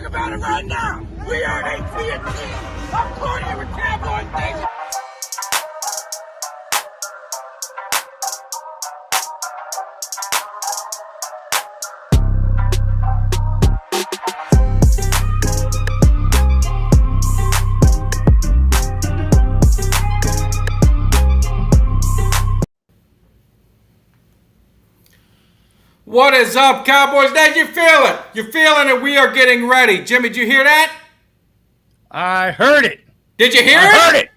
talk about it right now. We are an AT&T. I'm Courtney with Cowboys Nation. What is up, Cowboys Nation? You feel it? You're feeling it. We are getting ready. Jimmy, did you hear that? I heard it. Did you hear it? I heard it.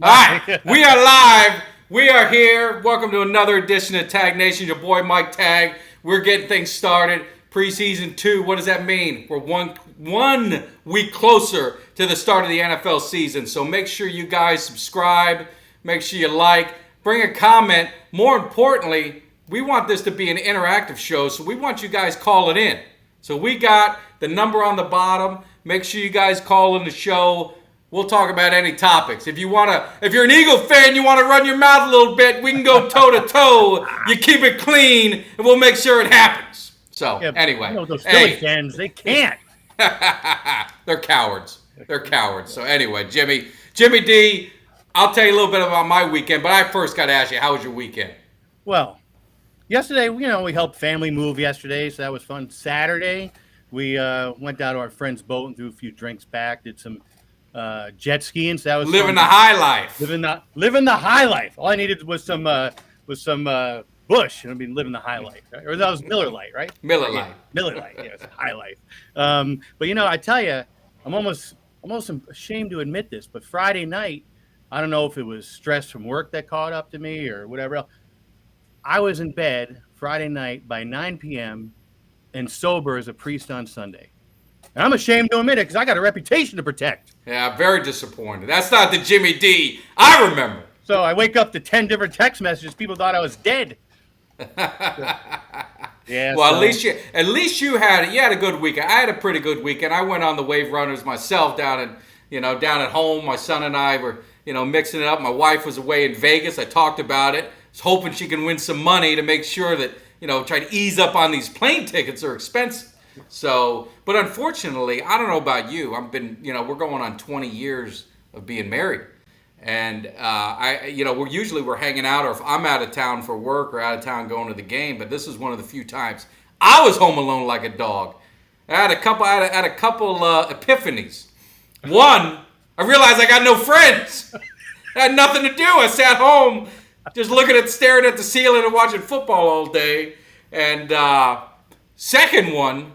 All right. We are live. We are here. Welcome to another edition of Tag Nation. Your boy, Mike Tag. We're getting things started. Preseason 2. What does that mean? We're one week closer to the start of the NFL season. So make sure you guys subscribe. Make sure you like. Bring a comment. More importantly, we want this to be an interactive show, so we want you guys calling in. So we got the number on the bottom. Make sure you guys call in the show. We'll talk about any topics. If you're an Eagle fan, you want to run your mouth a little bit, we can go toe to toe. You keep it clean, and we'll make sure it happens. So anyway, you know, those Philly fans, they can't. They're cowards. They're cowards. So anyway, Jimmy D, I'll tell you a little bit about my weekend, but I first got to ask you, how was your weekend? Well, yesterday, we helped family move yesterday, so that was fun. Saturday, we went down to our friend's boat and threw a few drinks back. Did some jet skiing, so that was living fun. the high life. Living the high life. All I needed was some bush, and I mean living the high life. Right? Or that was Miller Lite, right? Miller Lite. Miller Lite. Yeah, it's a high life. But I tell you, I'm almost ashamed to admit this, but Friday night, I don't know if it was stress from work that caught up to me or whatever else. I was in bed Friday night by 9 p.m. and sober as a priest on Sunday. And I'm ashamed to admit it because I got a reputation to protect. Yeah, very disappointed. That's not the Jimmy D I remember. So I wake up to 10 different text messages. People thought I was dead. Yeah. Well, at least you had a good weekend. I had a pretty good weekend. I went on the Wave Runners myself down at home. My son and I were, mixing it up. My wife was away in Vegas. I talked about it. Was hoping she can win some money to make sure that, try to ease up on these plane tickets are expensive. So, but unfortunately, I don't know about you. We're going on 20 years of being married. And, we're hanging out, or if I'm out of town for work or out of town going to the game, but this is one of the few times I was home alone like a dog. I had a couple epiphanies. One, I realized I got no friends. I had nothing to do. I sat home just staring at the ceiling and watching football all day. And second one,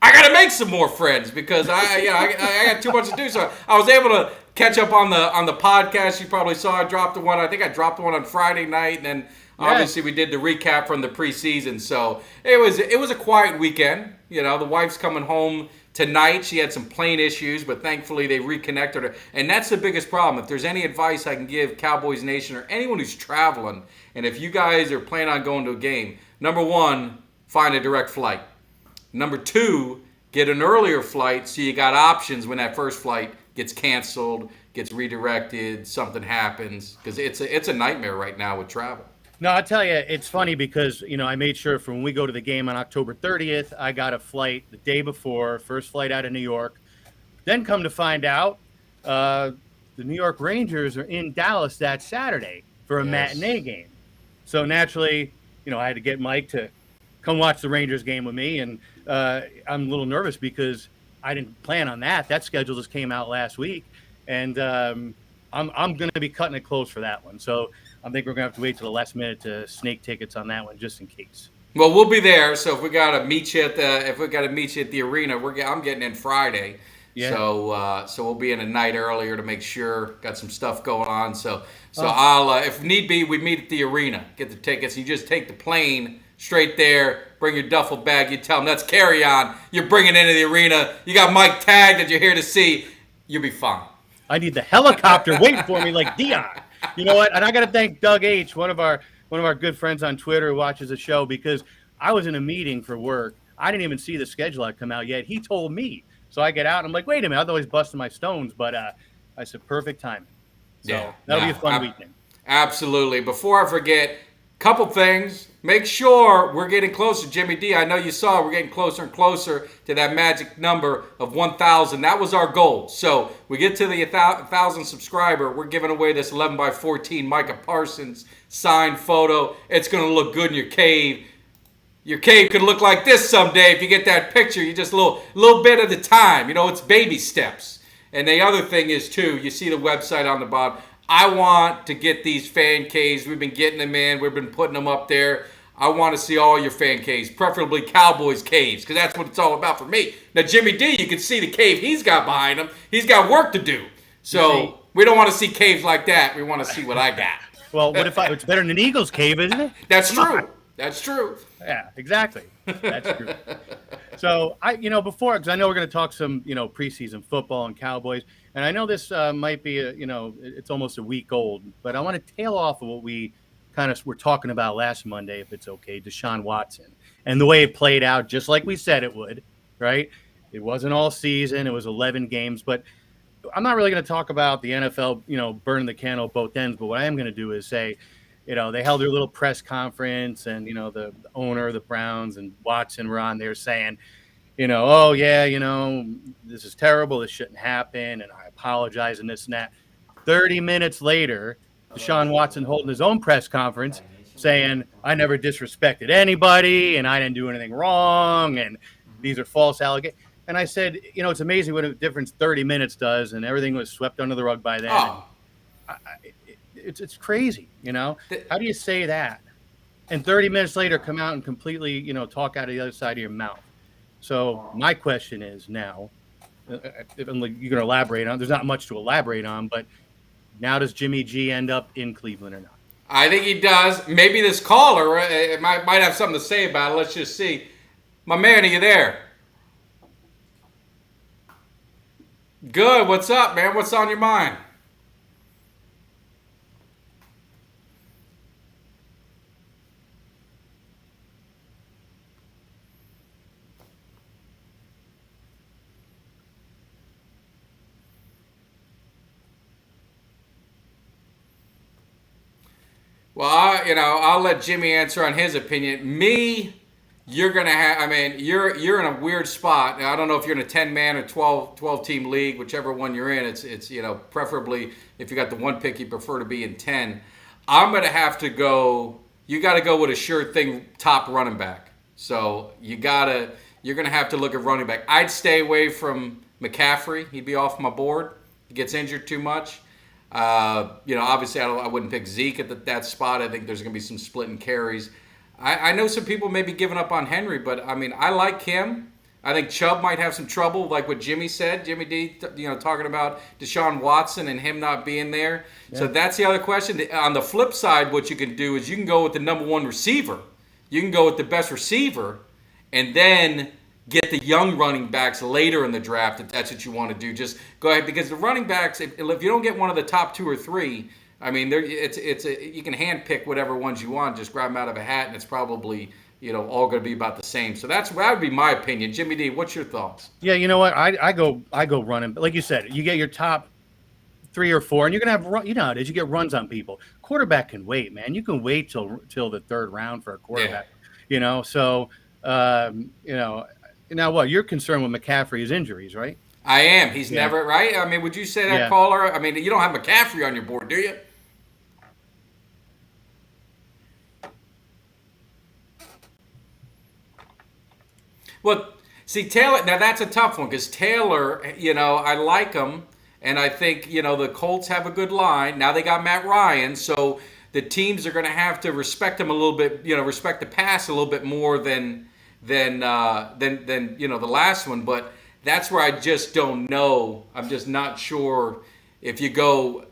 I got to make some more friends because I got too much to do. So I was able to catch up on the podcast. You probably saw I dropped one. I think I dropped one on Friday night, and then obviously we did the recap from the preseason. So it was a quiet weekend. The wife's coming home tonight. She had some plane issues, but thankfully they reconnected her. And that's the biggest problem. If there's any advice I can give Cowboys Nation or anyone who's traveling, and if you guys are planning on going to a game, number one, find a direct flight. Number two, get an earlier flight so you got options when that first flight gets canceled, gets redirected, something happens. Because it's a nightmare right now with travel. No, I'll tell you, it's funny because, I made sure for when we go to the game on October 30th, I got a flight the day before, first flight out of New York. Then come to find out, the New York Rangers are in Dallas that Saturday for a matinee game. So naturally, I had to get Mike to come watch the Rangers game with me. And I'm a little nervous because I didn't plan on that. That schedule just came out last week. And I'm going to be cutting it close for that one. So I think we're going to have to wait till the last minute to snake tickets on that one just in case. Well, we'll be there. So if we got to meet you at the arena, I'm getting in Friday. Yeah. So we'll be in a night earlier to make sure. Got some stuff going on. So I'll if need be, we meet at the arena, get the tickets. You just take the plane straight there. Bring your duffel bag. You tell them that's carry on. You're bringing into the arena. You got Mike Tag that you're here to see. You'll be fine. I need the helicopter waiting for me like Dion. You know what? And I got to thank Doug H., one of our good friends on Twitter who watches the show, because I was in a meeting for work. I didn't even see the schedule had come out yet. He told me. So I get out and I'm like, wait a minute. I thought he was busting my stones, but I said perfect timing. So that'll be a fun weekend. Absolutely. Before I forget, couple things. Make sure we're getting closer, Jimmy D. I know you saw we're getting closer and closer to that magic number of 1,000. That was our goal. So we get to the 1,000 subscriber. We're giving away this 11 by 14 Micah Parsons signed photo. It's going to look good in your cave. Your cave could look like this someday if you get that picture. You just a little bit at a time. You know, it's baby steps. And the other thing is, too, you see the website on the bottom. I want to get these fan caves. We've been getting them in. We've been putting them up there. I want to see all your fan caves, preferably Cowboys caves, because that's what it's all about for me. Now, Jimmy D, you can see the cave he's got behind him. He's got work to do. So we don't want to see caves like that. We want to see what I got. Well, what if it's better than an Eagles cave, isn't it? That's true. That's true. Yeah, exactly. That's true. So before, because I know we're going to talk some, preseason football and Cowboys, and I know this might be, it's almost a week old, but I want to tail off of what we kind of were talking about last Monday, if it's okay, Deshaun Watson, and the way it played out, just like we said it would, right? It wasn't all season; it was 11 games, but I'm not really going to talk about the NFL, burning the candle at both ends. But what I am going to do is say, they held their little press conference, and the owner of the Browns and Watson were on there saying, oh yeah, this is terrible, this shouldn't happen, and I apologize and this and that. 30 minutes later, Deshaun Watson holding his own press conference saying, I never disrespected anybody and I didn't do anything wrong and these are false allegations. And I said, it's amazing what a difference 30 minutes does, and everything was swept under the rug by then. Oh. It's crazy, How do you say that? And 30 minutes later come out and completely, talk out of the other side of your mouth. So my question is now, if you're going to elaborate on, there's not much to elaborate on, but now does Jimmy G end up in Cleveland or not? I think he does. Maybe this caller might have something to say about it. Let's just see. My man, are you there? Good. What's up, man? What's on your mind? Well, I'll let Jimmy answer on his opinion. Me, you're going to have, you're in a weird spot. Now, I don't know if you're in a 10-man or 12 team league, whichever one you're in. It's preferably if you got the one pick, you prefer to be in 10. I'm going to have to go, you got to go with a sure thing top running back. So you're going to have to look at running back. I'd stay away from McCaffrey. He'd be off my board. He gets injured too much. Obviously I wouldn't pick Zeke at that spot. I think there's going to be some splitting carries. I know some people may be giving up on Henry, but I like him. I think Chubb might have some trouble, like what Jimmy said. Jimmy D, talking about Deshaun Watson and him not being there. Yeah. So that's the other question. On the flip side, what you can do is you can go with the number one receiver. You can go with the best receiver, and then get the young running backs later in the draft if that's what you want to do. Just go ahead, because the running backs, if you don't get one of the top 2 or 3, you can hand pick whatever ones you want, just grab them out of a hat, and it's probably all going to be about the same. So that would be my opinion. Jimmy D, what's your thoughts? Yeah, you know what? I go running, but like you said, you get your top 3 or 4, and you're gonna have how it is. You get runs on people. Quarterback can wait, man. You can wait till the 3rd round for a quarterback. Yeah. So now what? You're concerned with McCaffrey's injuries, right? I am. He's never, right? Would you say that, caller? You don't have McCaffrey on your board, do you? Well, see, Taylor, now that's a tough one, because Taylor, I like him, and I think, the Colts have a good line. Now they got Matt Ryan, so the teams are going to have to respect him a little bit, respect the pass a little bit more than the last one. But that's where I just don't know. I'm just not sure if you go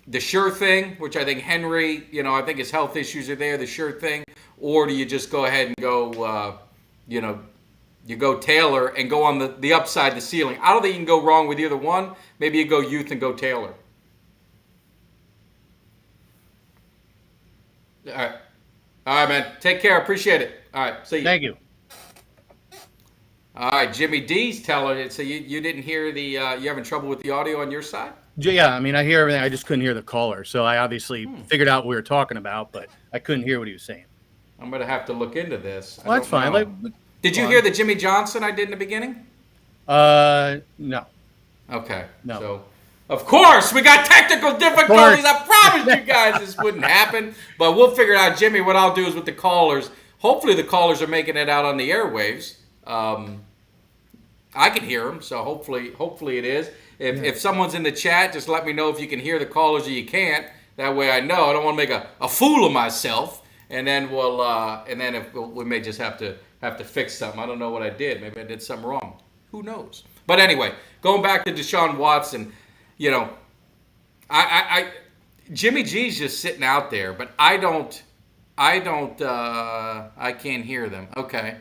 the sure thing, which I think Henry, I think his health issues are there, the sure thing, or do you just go ahead and go, you go Taylor and go on the upside, the ceiling. I don't think you can go wrong with either one. Maybe you go youth and go Taylor. All right, man. Take care. Appreciate it. All right. See you. Thank you. All right, Jimmy D's telling it. So you didn't hear you having trouble with the audio on your side? Yeah, I mean, I hear everything. I just couldn't hear the caller, so I obviously figured out what we were talking about, but I couldn't hear what he was saying. I'm gonna have to look into this. I Well, that's don't fine. know. Did Go you on. hear the Jimmy Johnson I did in the beginning? No, Okay. no. So, of course, we got technical difficulties. I promised you guys this wouldn't happen, but we'll figure it out. Jimmy, what I'll do is with the callers, hopefully the callers are making it out on the airwaves. I can hear them, so hopefully it is. If someone's in the chat, just let me know if you can hear the callers or you can't. That way I know. I don't want to make a fool of myself, and then we may just have to fix something. I don't know what I did. Maybe I did something wrong. Who knows? But anyway, going back to Deshaun Watson, you know, I Jimmy G's just sitting out there, but I can't hear them. Okay,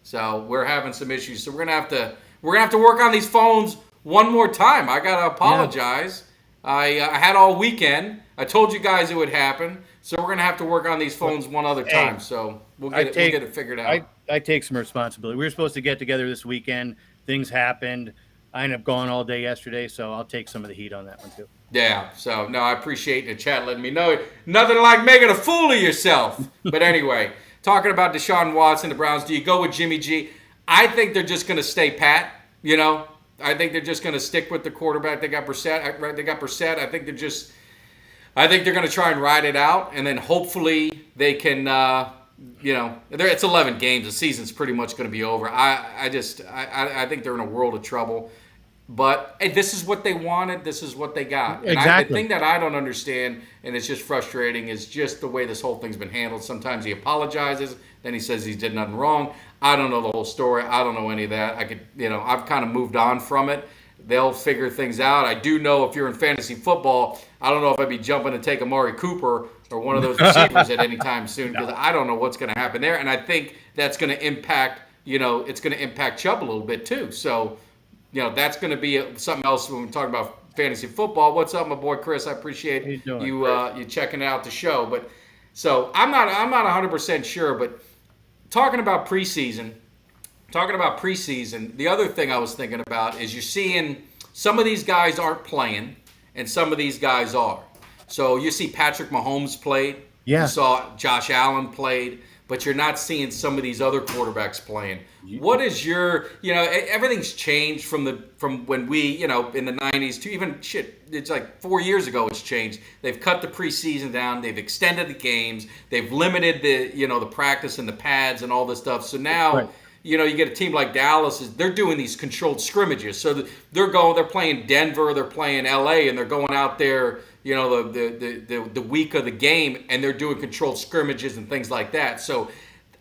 so we're having some issues. So we're gonna have to work on these phones one more time. I gotta apologize. Yeah. I had all weekend. I told you guys it would happen. So we're gonna have to work on these phones one other time. So we'll get it figured out. I take some responsibility. We were supposed to get together this weekend. Things happened. I ended up going all day yesterday, so I'll take some of the heat on that one too. Yeah, so no, I appreciate the chat letting me know. Nothing like making a fool of yourself. But anyway, talking about Deshaun Watson, the Browns, do you go with Jimmy G? I think they're just going to stay pat, you know. I think they're just going to stick with the quarterback. They got Brissett. I think they're going to try and ride it out, and then hopefully they can, it's 11 games. The season's pretty much going to be over. I think they're in a world of trouble. But hey, this is what they wanted. This is what they got. Exactly. And the thing that I don't understand, and it's just frustrating, is just the way this whole thing's been handled. Sometimes he apologizes, then he says he did nothing wrong. I don't know the whole story. I don't know any of that. I've kind of moved on from it. They'll figure things out. I do know if you're in fantasy football, I don't know if I'd be jumping to take Amari Cooper or one of those receivers at any time soon, because I don't know what's going to happen there. And I think that's going to impact, it's going to impact Chubb a little bit too. So, that's going to be something else when we talk about fantasy football. What's up, my boy Chris? I appreciate you checking out the show. But so I'm not 100% sure. But talking about preseason, the other thing I was thinking about is you're seeing some of these guys aren't playing, and some of these guys are. So you see Patrick Mahomes played. Yeah. You saw Josh Allen played. But you're not seeing some of these other quarterbacks playing. What is your, everything's changed from when we, in the 90s to even it's like 4 years ago it's changed. They've cut the preseason down. They've extended the games. They've limited the practice and the pads and all this stuff. So now, right. You get a team like Dallas, they're doing these controlled scrimmages. So they're playing Denver, they're playing LA, and they're going out there, the week of the game, and they're doing controlled scrimmages and things like that. So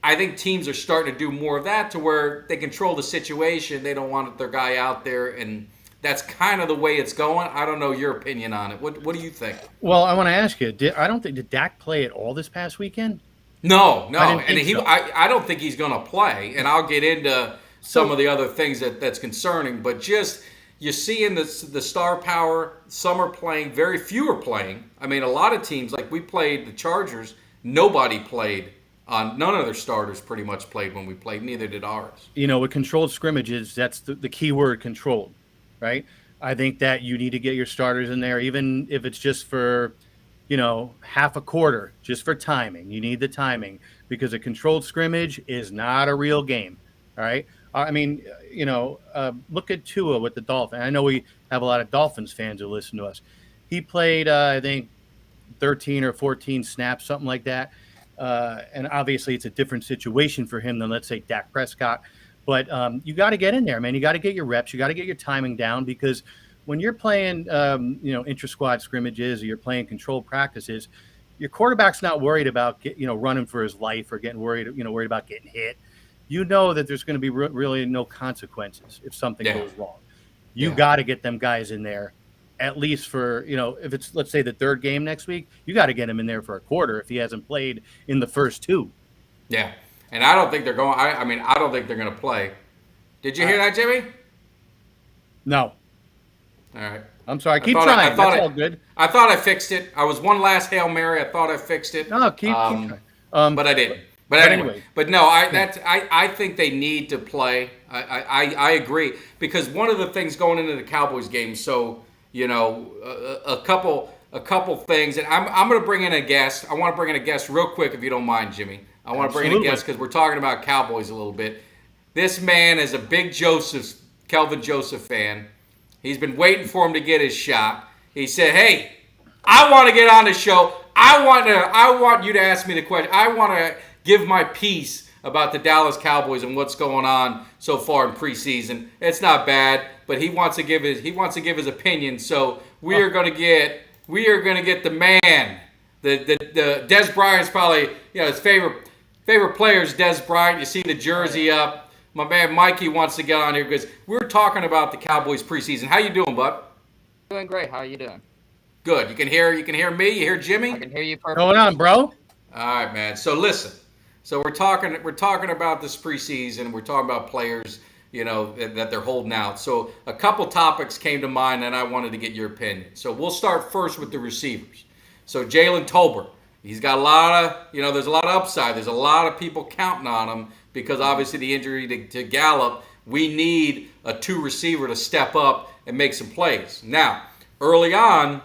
I think teams are starting to do more of that to where they control the situation. They don't want their guy out there, and that's kind of the way it's going. I don't know your opinion on it. What do you think? Well, I want to ask you, did Dak play at all this past weekend? No, I don't think he's going to play, and I'll get into some of the other things that's concerning. But just you're seeing the star power. Some are playing, very few are playing. I mean, a lot of teams, like we played the Chargers, nobody played. None of their starters pretty much played when we played. Neither did ours. With controlled scrimmages, that's the key word, controlled, right? I think that you need to get your starters in there, even if it's just for half a quarter, just for timing. You need the timing because a controlled scrimmage is not a real game. All right. I mean, look at Tua with the Dolphins. I know we have a lot of Dolphins fans who listen to us. He played, I think, 13 or 14 snaps, something like that. And obviously it's a different situation for him than, let's say, Dak Prescott. But you got to get in there, man. You got to get your reps. You got to get your timing down because when you're playing, intra-squad scrimmages or you're playing controlled practices, your quarterback's not worried about running for his life or getting worried about getting hit. You know that there's going to be really no consequences if something goes wrong. You got to get them guys in there, at least for if it's, let's say, the third game next week, you got to get him in there for a quarter if he hasn't played in the first two. Yeah, and I don't think they're going. I don't think they're going to play. Did you hear that, Jimmy? No. All right. I'm sorry. Keep trying. That's all good. I thought I fixed it. I was one last Hail Mary. I thought I fixed it. No, keep trying. But I didn't. But anyway. But no, I think they need to play. I agree because one of the things going into the Cowboys game. So a couple things. And I'm going to bring in a guest. I want to bring in a guest real quick, if you don't mind, Jimmy. I want to bring in a guest because we're talking about Cowboys a little bit. This man is a big Kelvin Joseph fan. He's been waiting for him to get his shot. He said, "Hey, I want to get on the show. I want you to ask me the question. I want to give my piece about the Dallas Cowboys and what's going on so far in preseason. It's not bad, but he wants to give his opinion. So we are going to get the man, the Des Bryant's probably his favorite player is Des Bryant. You see the jersey up. My man Mikey wants to get on here because we're talking about the Cowboys preseason. How you doing, bud? Doing great. How are you doing? Good. You can hear me. You hear Jimmy? I can hear you perfectly. Going on, bro? All right, man. So listen. So we're talking about this preseason. We're talking about players, that they're holding out. So a couple topics came to mind, and I wanted to get your opinion. So we'll start first with the receivers. So Jalen Tolbert, he's got a lot of, there's a lot of upside. There's a lot of people counting on him because obviously the injury to Gallup. We need a 2 receiver to step up and make some plays. Now, early on,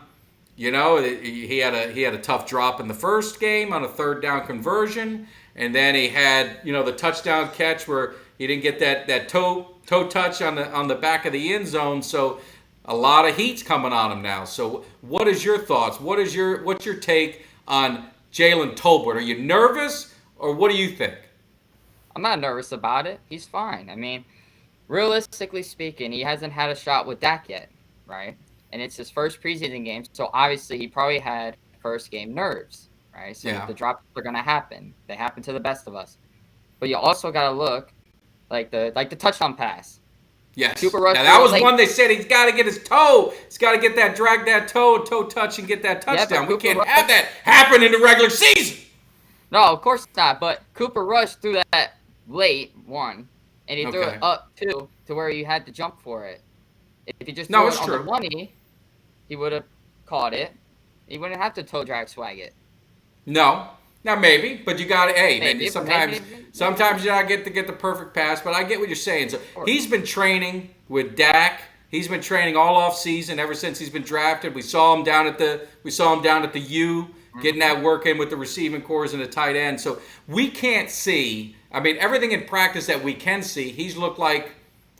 he had a tough drop in the first game on a 3rd down conversion, and then he had the touchdown catch where he didn't get that toe touch on the back of the end zone. So a lot of heat's coming on him now. So what is your thoughts? What's your take on Jalen Tolbert? Are you nervous, or what do you think? I'm not nervous about it. He's fine. I mean, realistically speaking, he hasn't had a shot with Dak yet, right? And it's his first preseason game, so obviously he probably had first game nerves, right? So the drops are going to happen. They happen to the best of us. But you also got to look like the touchdown pass. Yes. Cooper Rush. Now that was one they said he's got to get his toe. He's got to drag that toe touch and get that touchdown. We can't have that happen in the regular season. No, of course not. But Cooper Rush threw that late, one, and he threw it up, 2, to where you had to jump for it. If he just threw it on the money, he would have caught it. He wouldn't have to toe drag swag it. No. Now maybe, but you got to, sometimes you not get the perfect pass, but I get what you're saying. So he's been training with Dak. He's been training all off season ever since he's been drafted. We saw him down at the U, getting that work in with the receiving cores and the tight end. So we can't see. I mean, everything in practice that we can see, he's looked like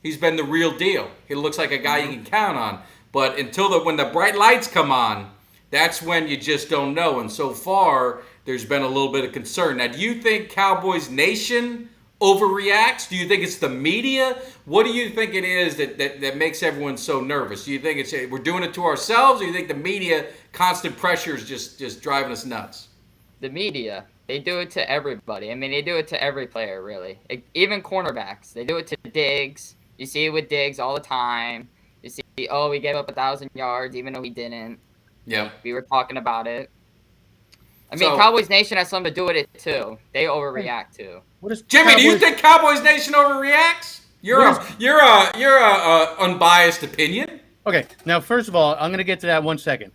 he's been the real deal. He looks like a guy you can count on. But when the bright lights come on, that's when you just don't know. And so far, there's been a little bit of concern. Now, do you think Cowboys Nation overreacts? Do you think it's the media? What do you think it is that makes everyone so nervous? Do you think it's we're doing it to ourselves, or do you think the media constant pressure is just driving us nuts? The media, they do it to everybody. I mean, they do it to every player, really. Even cornerbacks, they do it to Diggs. You see it with Diggs all the time. You see, we gave up 1,000 yards, even though he didn't. Yeah. We were talking about it. I mean, Cowboys Nation has something to do with it, too. They overreact, too. Jimmy, do you think Cowboys Nation overreacts? You're a unbiased opinion. Okay, now, first of all, I'm going to get to that 1 second.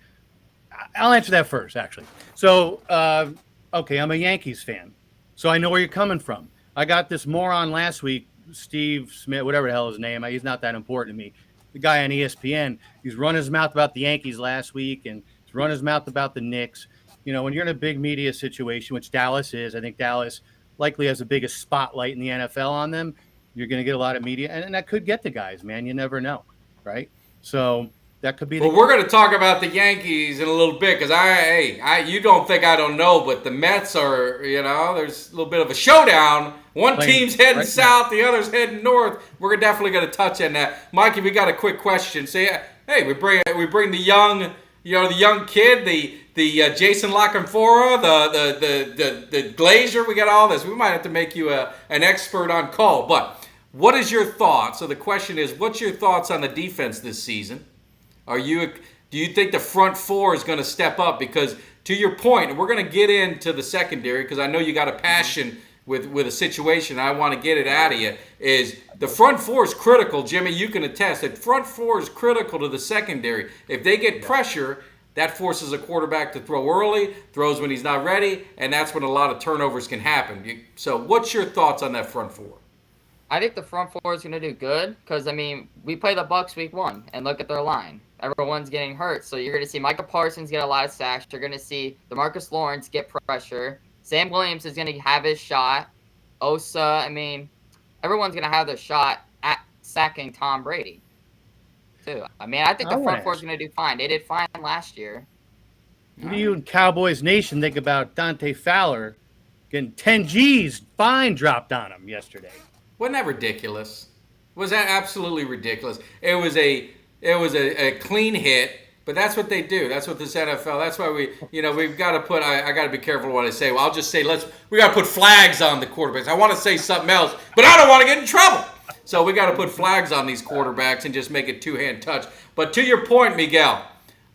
I'll answer that first, actually. So, I'm a Yankees fan, so I know where you're coming from. I got this moron last week, Steve Smith, whatever the hell his name, he's not that important to me. The guy on ESPN, he's run his mouth about the Yankees last week, and he's run his mouth about the Knicks. When you're in a big media situation, which Dallas is, I think Dallas likely has the biggest spotlight in the NFL on them. You're going to get a lot of media, and that could get the guys, man. You never know, right? So that could be. Well, we're going to talk about the Yankees in a little bit because you don't think I don't know, but the Mets are, there's a little bit of a showdown. One team's heading south, the other's heading north. We're definitely going to touch on that, Mikey. We got a quick question. Say, hey, we bring the young, the young kid, the Jason Lockenfora, the Glazier. We got all this. We might have to make you an expert on call. But what is your thoughts? So the question is, what's your thoughts on the defense this season? Do you think the front 4 is going to step up? Because to your point, and we're going to get into the secondary because I know you got a passion with a situation. I want to get it out of you. Is the front 4 is critical, Jimmy? You can attest that front 4 is critical to the secondary. If they get pressure, that forces a quarterback to throw early, throws when he's not ready, and that's when a lot of turnovers can happen. So what's your thoughts on that front 4? I think the front four is going to do good because, I mean, we play the Bucs week 1, and look at their line. Everyone's getting hurt, so you're going to see Micah Parsons get a lot of sacks. You're going to see DeMarcus Lawrence get pressure. Sam Williams is going to have his shot. Osa, I mean, everyone's going to have their shot at sacking Tom Brady, too. I mean, I think the front four is going to do fine. They did fine last year. What do you in Cowboys Nation think about Dante Fowler getting 10 G's fine dropped on him yesterday? Wasn't that ridiculous? Was that absolutely ridiculous? It was a clean hit, but that's what they do. That's what this NFL. That's why we've got to put. I got to be careful what I say. Well, I'll just say we got to put flags on the quarterbacks. I want to say something else, but I don't want to get in trouble. So we got to put flags on these quarterbacks and just make it two-hand touch. But to your point, Miguel,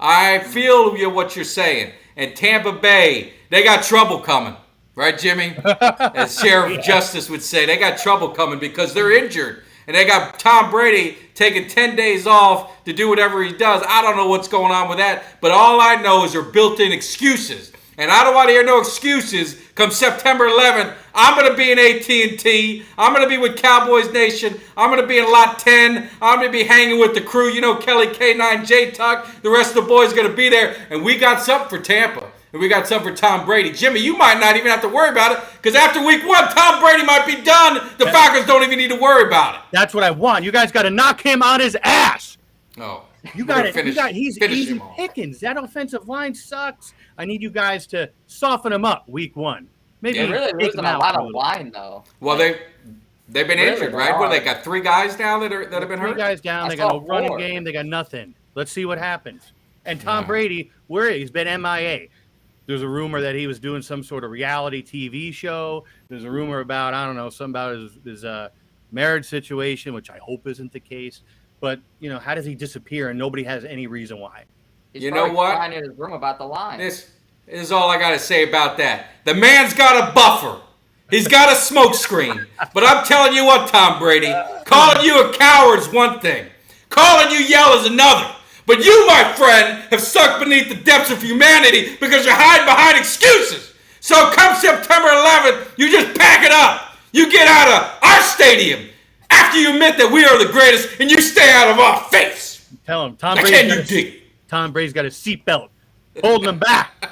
I feel what you're saying. And Tampa Bay, they got trouble coming. Right, Jimmy? As Sheriff Justice would say, they got trouble coming because they're injured. And they got Tom Brady taking 10 days off to do whatever he does. I don't know what's going on with that. But all I know is they're built-in excuses. And I don't want to hear no excuses come September 11th. I'm going to be in AT&T. I'm going to be with Cowboys Nation. I'm going to be in Lot 10. I'm going to be hanging with the crew. You know, Kelly K9, J-Tuck. The rest of the boys are going to be there. And we got something for Tampa. And we got something for Tom Brady. Jimmy, you might not even have to worry about it because after week 1, Tom Brady might be done. The Falcons don't even need to worry about it. That's what I want. You guys got to knock him on his ass. Oh, you got it. He's easy pickings. That offensive line sucks. I need you guys to soften him up week 1. Maybe they're really losing a lot of line though. Well, they've been injured, right? Well, they got 3 guys now that have been hurt. 3 guys down. They got no running game. They got nothing. Let's see what happens. And Tom Brady, he's been MIA. There's a rumor that he was doing some sort of reality TV show. There's a rumor about, I don't know, something about his marriage situation, which I hope isn't the case. But, how does he disappear and nobody has any reason why? You know what? He's in his room about the line. This is all I got to say about that. The man's got a buffer. He's got a smoke screen. But I'm telling you what, Tom Brady, calling you a coward's one thing. Calling you yell is another. But you, my friend, have sunk beneath the depths of humanity because you hide behind excuses. So come September 11th, you just pack it up. You get out of our stadium after you admit that we are the greatest and you stay out of our face. Tell him, Tom Brady's got a seatbelt holding him back.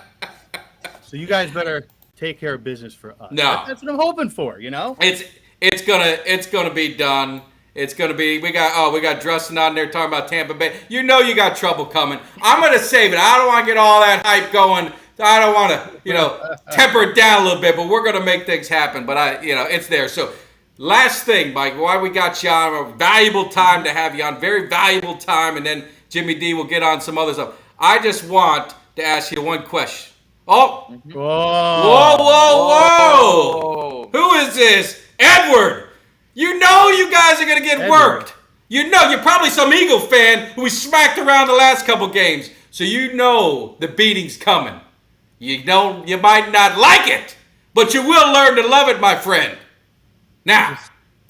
So you guys better take care of business for us. No. That's what I'm hoping for, It's gonna be done. It's going to be, we got Drustin on there talking about Tampa Bay. You know you got trouble coming. I'm going to save it. I don't want to get all that hype going. I don't want to, temper it down a little bit, but we're going to make things happen. But it's there. So last thing, Mike, why we got you on, a valuable time to have you on, very valuable time. And then Jimmy D will get on some other stuff. I just want to ask you one question. Oh, whoa. Who is this? Edward. You know you guys are going to get worked. You know, you're probably some Eagle fan who we smacked around the last couple games. So you know the beating's coming. You know you might not like it, but you will learn to love it, my friend. Now.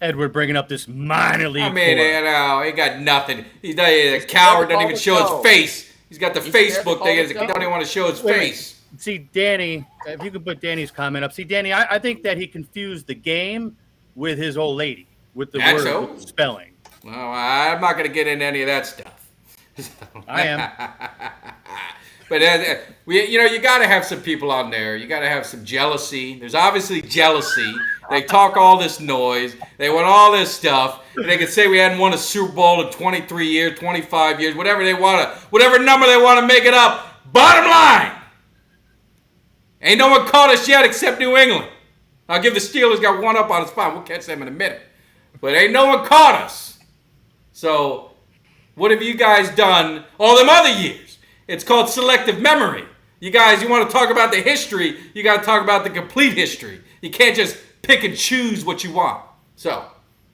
Edward bringing up this minor league. I mean, he got nothing. He's a coward, doesn't even show his face. He's got the Facebook thing. He don't even want to show his face. See, Danny, if you could put Danny's comment up. See, Danny, I think that he confused the game with his old lady, with the word with the spelling. Well, I'm not going to get into any of that stuff. I am. But you got to have some people on there. You got to have some jealousy. There's obviously jealousy. They talk all this noise. They want all this stuff. And they can say we hadn't won a Super Bowl in 23 years, 25 years, whatever they want to, whatever number they want to make it up. Bottom line, ain't no one caught us yet except New England. I'll give the Steelers got one up on us. Fine, we'll catch them in a minute. But ain't no one caught us. So what have you guys done all them other years? It's called selective memory. You guys, you want to talk about the history, you got to talk about the complete history. You can't just pick and choose what you want. So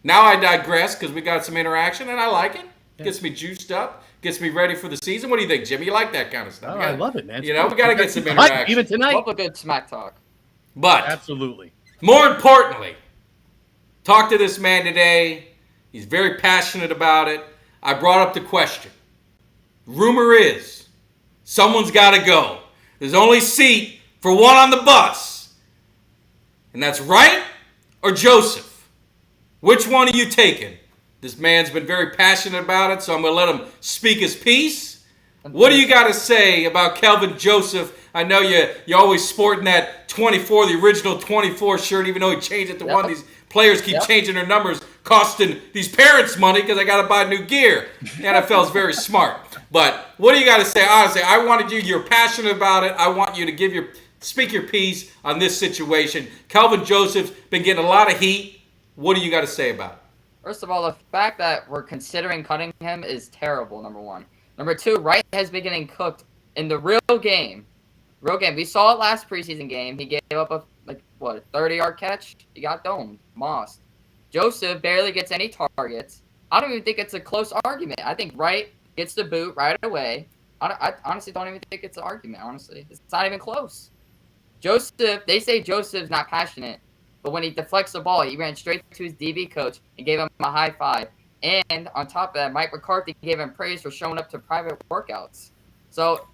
now I digress because we got some interaction and I like it. Gets me juiced up. Gets me ready for the season. What do you think, Jimmy? You like that kind of stuff? Oh, I love it, man. We got to get some interaction. Even tonight. Love a good smack talk. But absolutely. More importantly, talk to this man today. He's very passionate about it. I brought up the question. Rumor is someone's got to go. There's only seat for one on the bus. And that's Wright or Joseph. Which one are you taking? This man's been very passionate about it, so I'm going to let him speak his piece. What do you got to say about Kelvin Joseph? I know you're always sporting that 24, the original 24 shirt, even though he changed it to one. These players keep changing their numbers, costing these parents money because I got to buy new gear. The NFL's very smart. But what do you got to say? Honestly, I wanted you're passionate about it. I want you to speak your piece on this situation. Kelvin Joseph's been getting a lot of heat. What do you got to say about it? First of all, the fact that we're considering cutting him is terrible, number one. Number two, Wright has been getting cooked in the real game. We saw it last preseason game. He gave up a 30-yard catch. He got domed, mossed. Joseph barely gets any targets. I don't even think it's a close argument. I think Wright gets the boot right away. I honestly don't even think it's an argument, honestly. It's not even close. Joseph, they say Joseph's not passionate, but when he deflects the ball, he ran straight to his DB coach and gave him a high five. And on top of that, Mike McCarthy gave him praise for showing up to private workouts. So,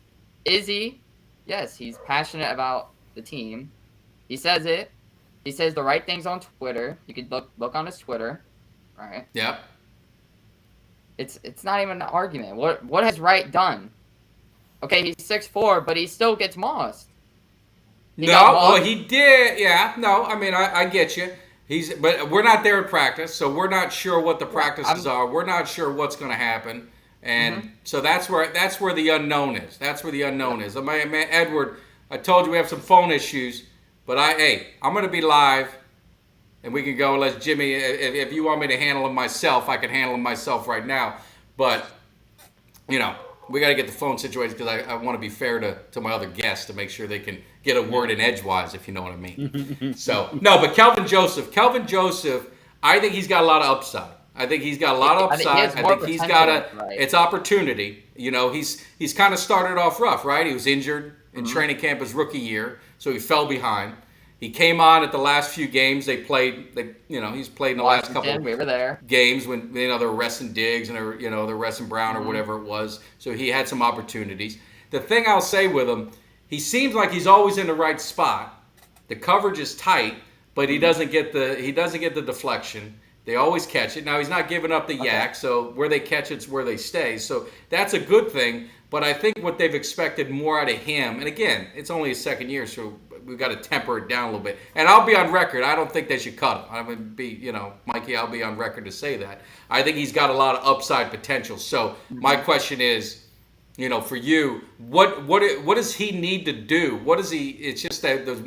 is he? Yes, he's passionate about the team. He says it. He says the right things on Twitter. You could look on his Twitter, right? Yep. It's not even an argument. What has Wright done? Okay, he's 6'4", but he still gets mossed. He did. Yeah. No, I mean, I get you. But we're not there at practice, so we're not sure what the practices are. We're not sure what's going to happen, and so that's where the unknown is. That's where the unknown is. Man, Edward, I told you we have some phone issues, but I'm going to be live, and we can go. Unless Jimmy, if you want me to handle them myself, I can handle them myself right now. But we got to get the phone situation because I want to be fair to my other guests to make sure they can get a word in edgewise, if you know what I mean. So, no, but Kelvin Joseph, I think he's got a lot of upside. I think he's got it's opportunity. He's kind of started off rough, right? He was injured in training camp his rookie year, so he fell behind. He came on at the last few games they played. He's played in the last couple of games when they're resting Diggs and they're resting Brown or whatever it was. So he had some opportunities. The thing I'll say with him, he seems like he's always in the right spot. The coverage is tight, but he doesn't get the deflection. They always catch it. Now he's not giving up the yak, so where they catch it's where they stay. So that's a good thing. But I think what they've expected more out of him, and again, it's only his second year, so we've got to temper it down a little bit. And I'll be on record. I don't think they should cut him. I would be, Mikey, I'll be on record to say that. I think he's got a lot of upside potential. So my question is, for you, what does he need to do? What is he? It's just that there's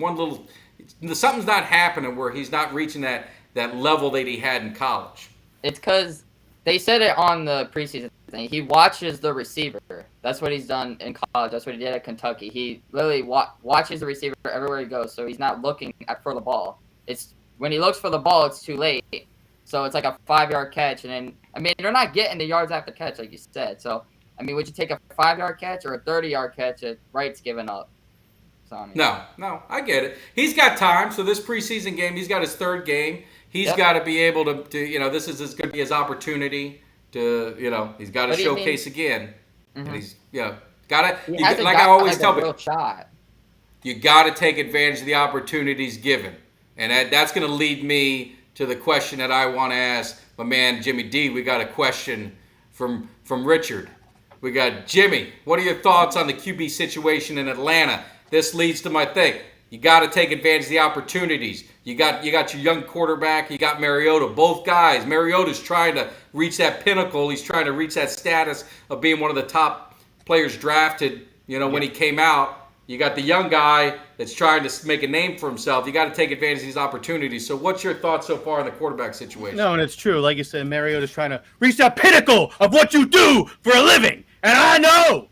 something's not happening where he's not reaching that level that he had in college. It's because they said it on the preseason thing. He watches the receiver. That's what he's done in college. That's what he did at Kentucky. He literally watches the receiver everywhere he goes, so he's not looking for the ball. It's when he looks for the ball, it's too late. So it's like a 5-yard catch, and then they're not getting the yards after catch like you said. So would you take a 5-yard catch or a 30-yard catch that Wright's given up? So, No, I get it. He's got time. So this preseason game, he's got his third game. He's got to be able to this is going to be his opportunity to, he's got to showcase again. And he's, got to, like I always tell people, you got to take advantage of the opportunities given. And that's going to lead me to the question that I want to ask my man Jimmy D. We got a question from Richard. We got Jimmy. What are your thoughts on the QB situation in Atlanta? This leads to my thing. You got to take advantage of the opportunities. You got your young quarterback. You got Mariota. Both guys. Mariota's trying to reach that pinnacle. He's trying to reach that status of being one of the top players drafted. When he came out. You got the young guy that's trying to make a name for himself. You got to take advantage of these opportunities. So what's your thoughts so far on the quarterback situation? No, and it's true. Like you said, Mariota's trying to reach that pinnacle of what you do for a living. And I know.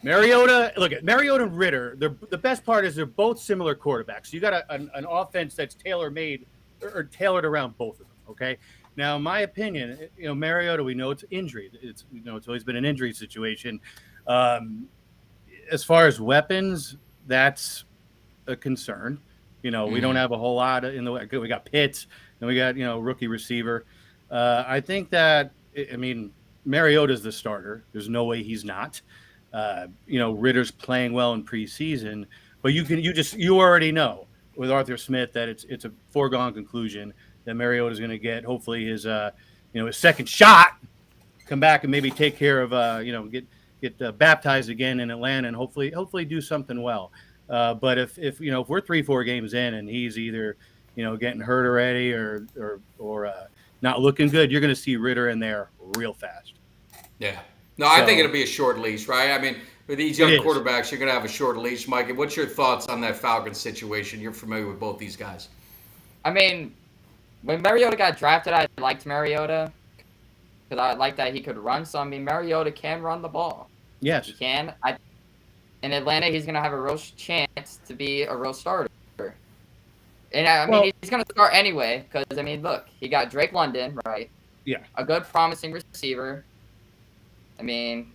Mariota and Ritter, the best part is they're both similar quarterbacks. You got an offense that's tailor-made or tailored around both of them, okay? Now, in my opinion, Mariota, we know it's injury. It's always been an injury situation. As far as weapons, that's a concern. We don't have a whole lot in the way. We got Pitts, and we got, rookie receiver. I think that, Mariota's the starter. There's no way he's not. Ritter's playing well in preseason, but you already know with Arthur Smith that it's a foregone conclusion that Mariota's going to get hopefully his his second shot, come back and maybe take care of get baptized again in Atlanta and hopefully do something well. But if we're 3-4 games in and he's either getting hurt already or not looking good, you're going to see Ritter in there real fast. Yeah. No, I think it'll be a short leash, right? I mean, with these young quarterbacks, you're going to have a short leash. Mike, what's your thoughts on that Falcons situation? You're familiar with both these guys. I mean, when Mariota got drafted, I liked Mariota because I liked that he could run. So, I mean, Mariota can run the ball. Yes. He can. In Atlanta, he's going to have a real chance to be a real starter. And, I mean, he's going to start anyway because, I mean, look, he got Drake London, right? Yeah. A good, promising receiver. I mean,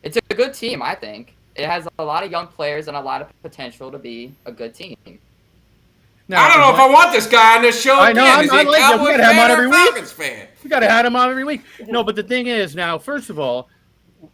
it's a good team, I think. It has a lot of young players and a lot of potential to be a good team. Now, I don't know if I want this guy on this show I know. again. Is he a Cowboys fan or a Falcons fan? We got to have him on every week. No, but the thing is now, first of all,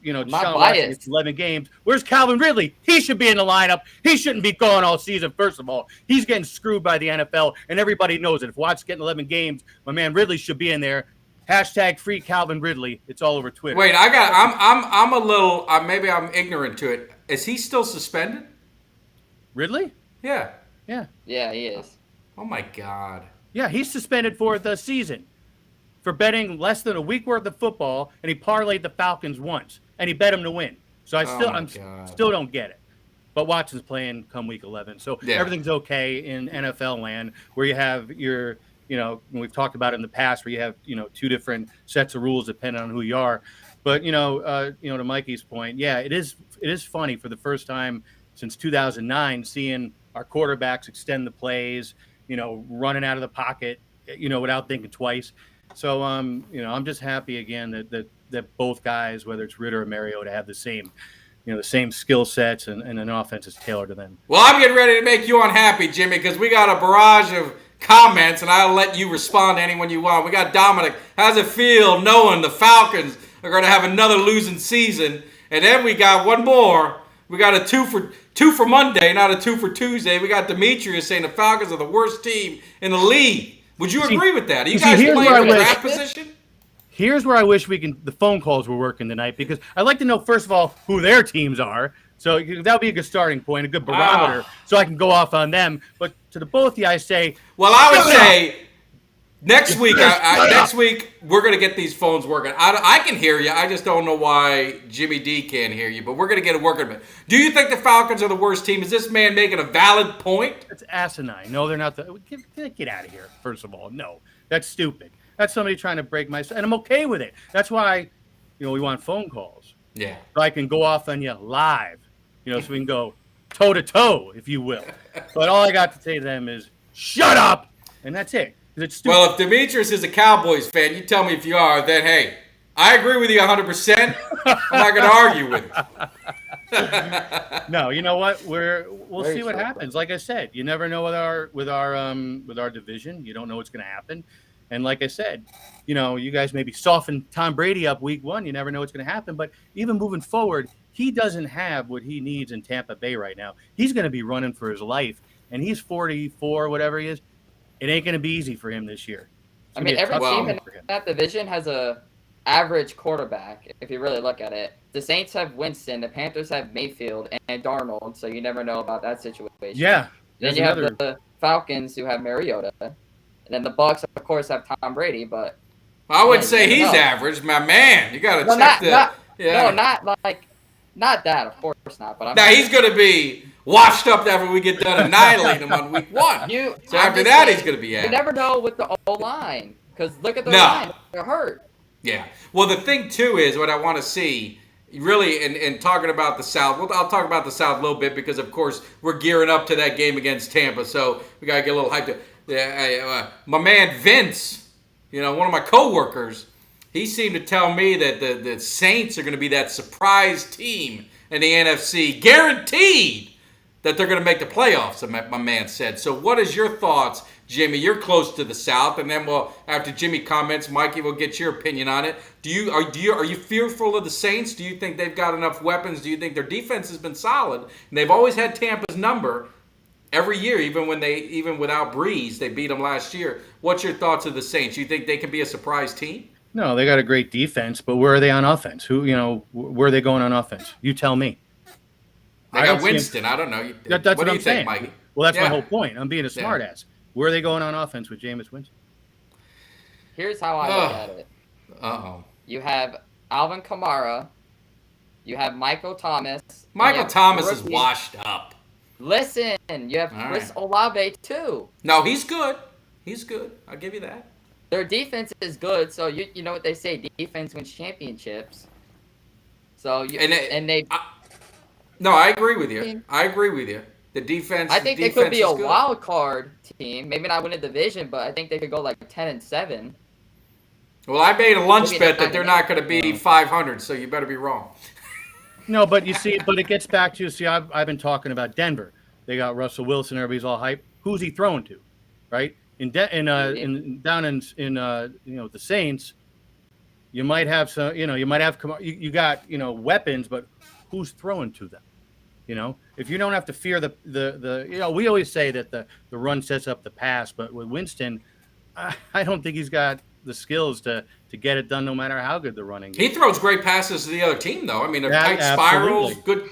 Deshaun Watson gets 11 games. Where's Calvin Ridley? He should be in the lineup. He shouldn't be going all season, first of all. He's getting screwed by the NFL, and everybody knows it. If Watt's getting 11 games, my man Ridley should be in there. Hashtag free Calvin Ridley. It's all over Twitter. Wait, I'm a little, maybe I'm ignorant to it. Is he still suspended? Ridley? Yeah. Yeah. Yeah, he is. Oh, my God. Yeah, he's suspended for the season for betting less than a week worth of football, and he parlayed the Falcons once, and he bet him to win. So I still don't get it. But Watson's playing come week 11, so everything's okay in NFL land, where you have your, we've talked about it in the past, where you have two different sets of rules depending on who you are. But to Mikey's point, yeah, it is funny for the first time since 2009 seeing our quarterbacks extend the plays, running out of the pocket, without thinking twice. So, I'm just happy again that both guys, whether it's Ritter or Mariota, have the same skill sets and an offense is tailored to them. Well, I'm getting ready to make you unhappy, Jimmy, because we got a barrage of comments, and I'll let you respond to anyone you want. We got Dominic. How's it feel knowing the Falcons are going to have another losing season? And then we got one more. We got a two for Monday, not a 2 for Tuesday. We got Demetrius saying the Falcons are the worst team in the league. Would you agree with that? Are you guys playing for the draft position? Here's where I wish the phone calls were working tonight, because I'd like to know, first of all, who their teams are. So that would be a good starting point, a good barometer, so I can go off on them. But to the both of you, I say... Well, I would say next week we're going to get these phones working. I can hear you. I just don't know why Jimmy D can't hear you, but we're going to get it working. Do you think the Falcons are the worst team? Is this man making a valid point? It's asinine. No, they're not. Get out of here, first of all. No, that's stupid. That's somebody trying to break my... And I'm okay with it. That's why, we want phone calls. Yeah. So I can go off on you live, so we can go toe-to-toe, if you will. But all I got to say to them is, shut up! And that's it. It's stupid. Well, if Demetrius is a Cowboys fan, you tell me if you are, then, hey, I agree with you 100%. I'm not going to argue with you. No, you know what? We'll see what happens. Like I said, you never know with our division. You don't know what's going to happen. And like I said, you guys maybe soften Tom Brady up week 1. You never know what's going to happen. But even moving forward, he doesn't have what he needs in Tampa Bay right now. He's going to be running for his life, and he's 44, whatever he is. It ain't going to be easy for him this year. I mean, every team in that division has a average quarterback, if you really look at it. The Saints have Winston, the Panthers have Mayfield and Darnold, so you never know about that situation. Yeah. Then you have the Falcons, who have Mariota. And then the Bucs, of course, have Tom Brady, but... I wouldn't say he's average, my man. You got to check that. No, not that, of course not. But now he's going to be washed up after we get done annihilating him on week 1. So after that, he's going to be out. You never know with the O-line, because look at the line. They're hurt. Yeah. Well, the thing, too, is what I want to see, really, in talking about the South. Well, I'll talk about the South a little bit because, of course, we're gearing up to that game against Tampa, so we got to get a little hyped. My man Vince, one of my coworkers, he seemed to tell me that the Saints are going to be that surprise team in the NFC, guaranteed that they're going to make the playoffs, my man said. So what is your thoughts, Jimmy? You're close to the South, and then after Jimmy comments, Mikey will get your opinion on it. Are you fearful of the Saints? Do you think they've got enough weapons? Do you think their defense has been solid? And they've always had Tampa's number. every year, even without Breeze, they beat them last year. What's your thoughts of the Saints? You think they can be a surprise team? No, they got a great defense, but where are they on offense? Where are they going on offense? You tell me. They got Winston. I don't know. That's what what do I'm you saying, think, Mikey? Well, that's my whole point. I'm being a smartass. Where are they going on offense with Jameis Winston? Here's how I look at it. Uh-oh. You have Alvin Kamara. You have Michael Thomas. Michael Thomas is washed up. Listen, you have Chris Olave too. No, he's good. He's good. I'll give you that. Their defense is good, so you know what they say: defense wins championships. So no, I agree with you. I agree with you. The defense. I think they could be a wild card team. Maybe not win a division, but I think they could go like 10-7. Well, I made a lunch bet that they're not going to be 500, so you better be wrong. No, but you see, it gets back to I've been talking about Denver. They got Russell Wilson. Everybody's all hype. Who's he throwing to, right? The Saints, you might have some. You got weapons, but who's throwing to them? If you don't have to fear we always say that the run sets up the pass, but with Winston, I don't think he's got the skills to get it done no matter how good the running is. He throws great passes to the other team, though. I mean, tight spirals, good,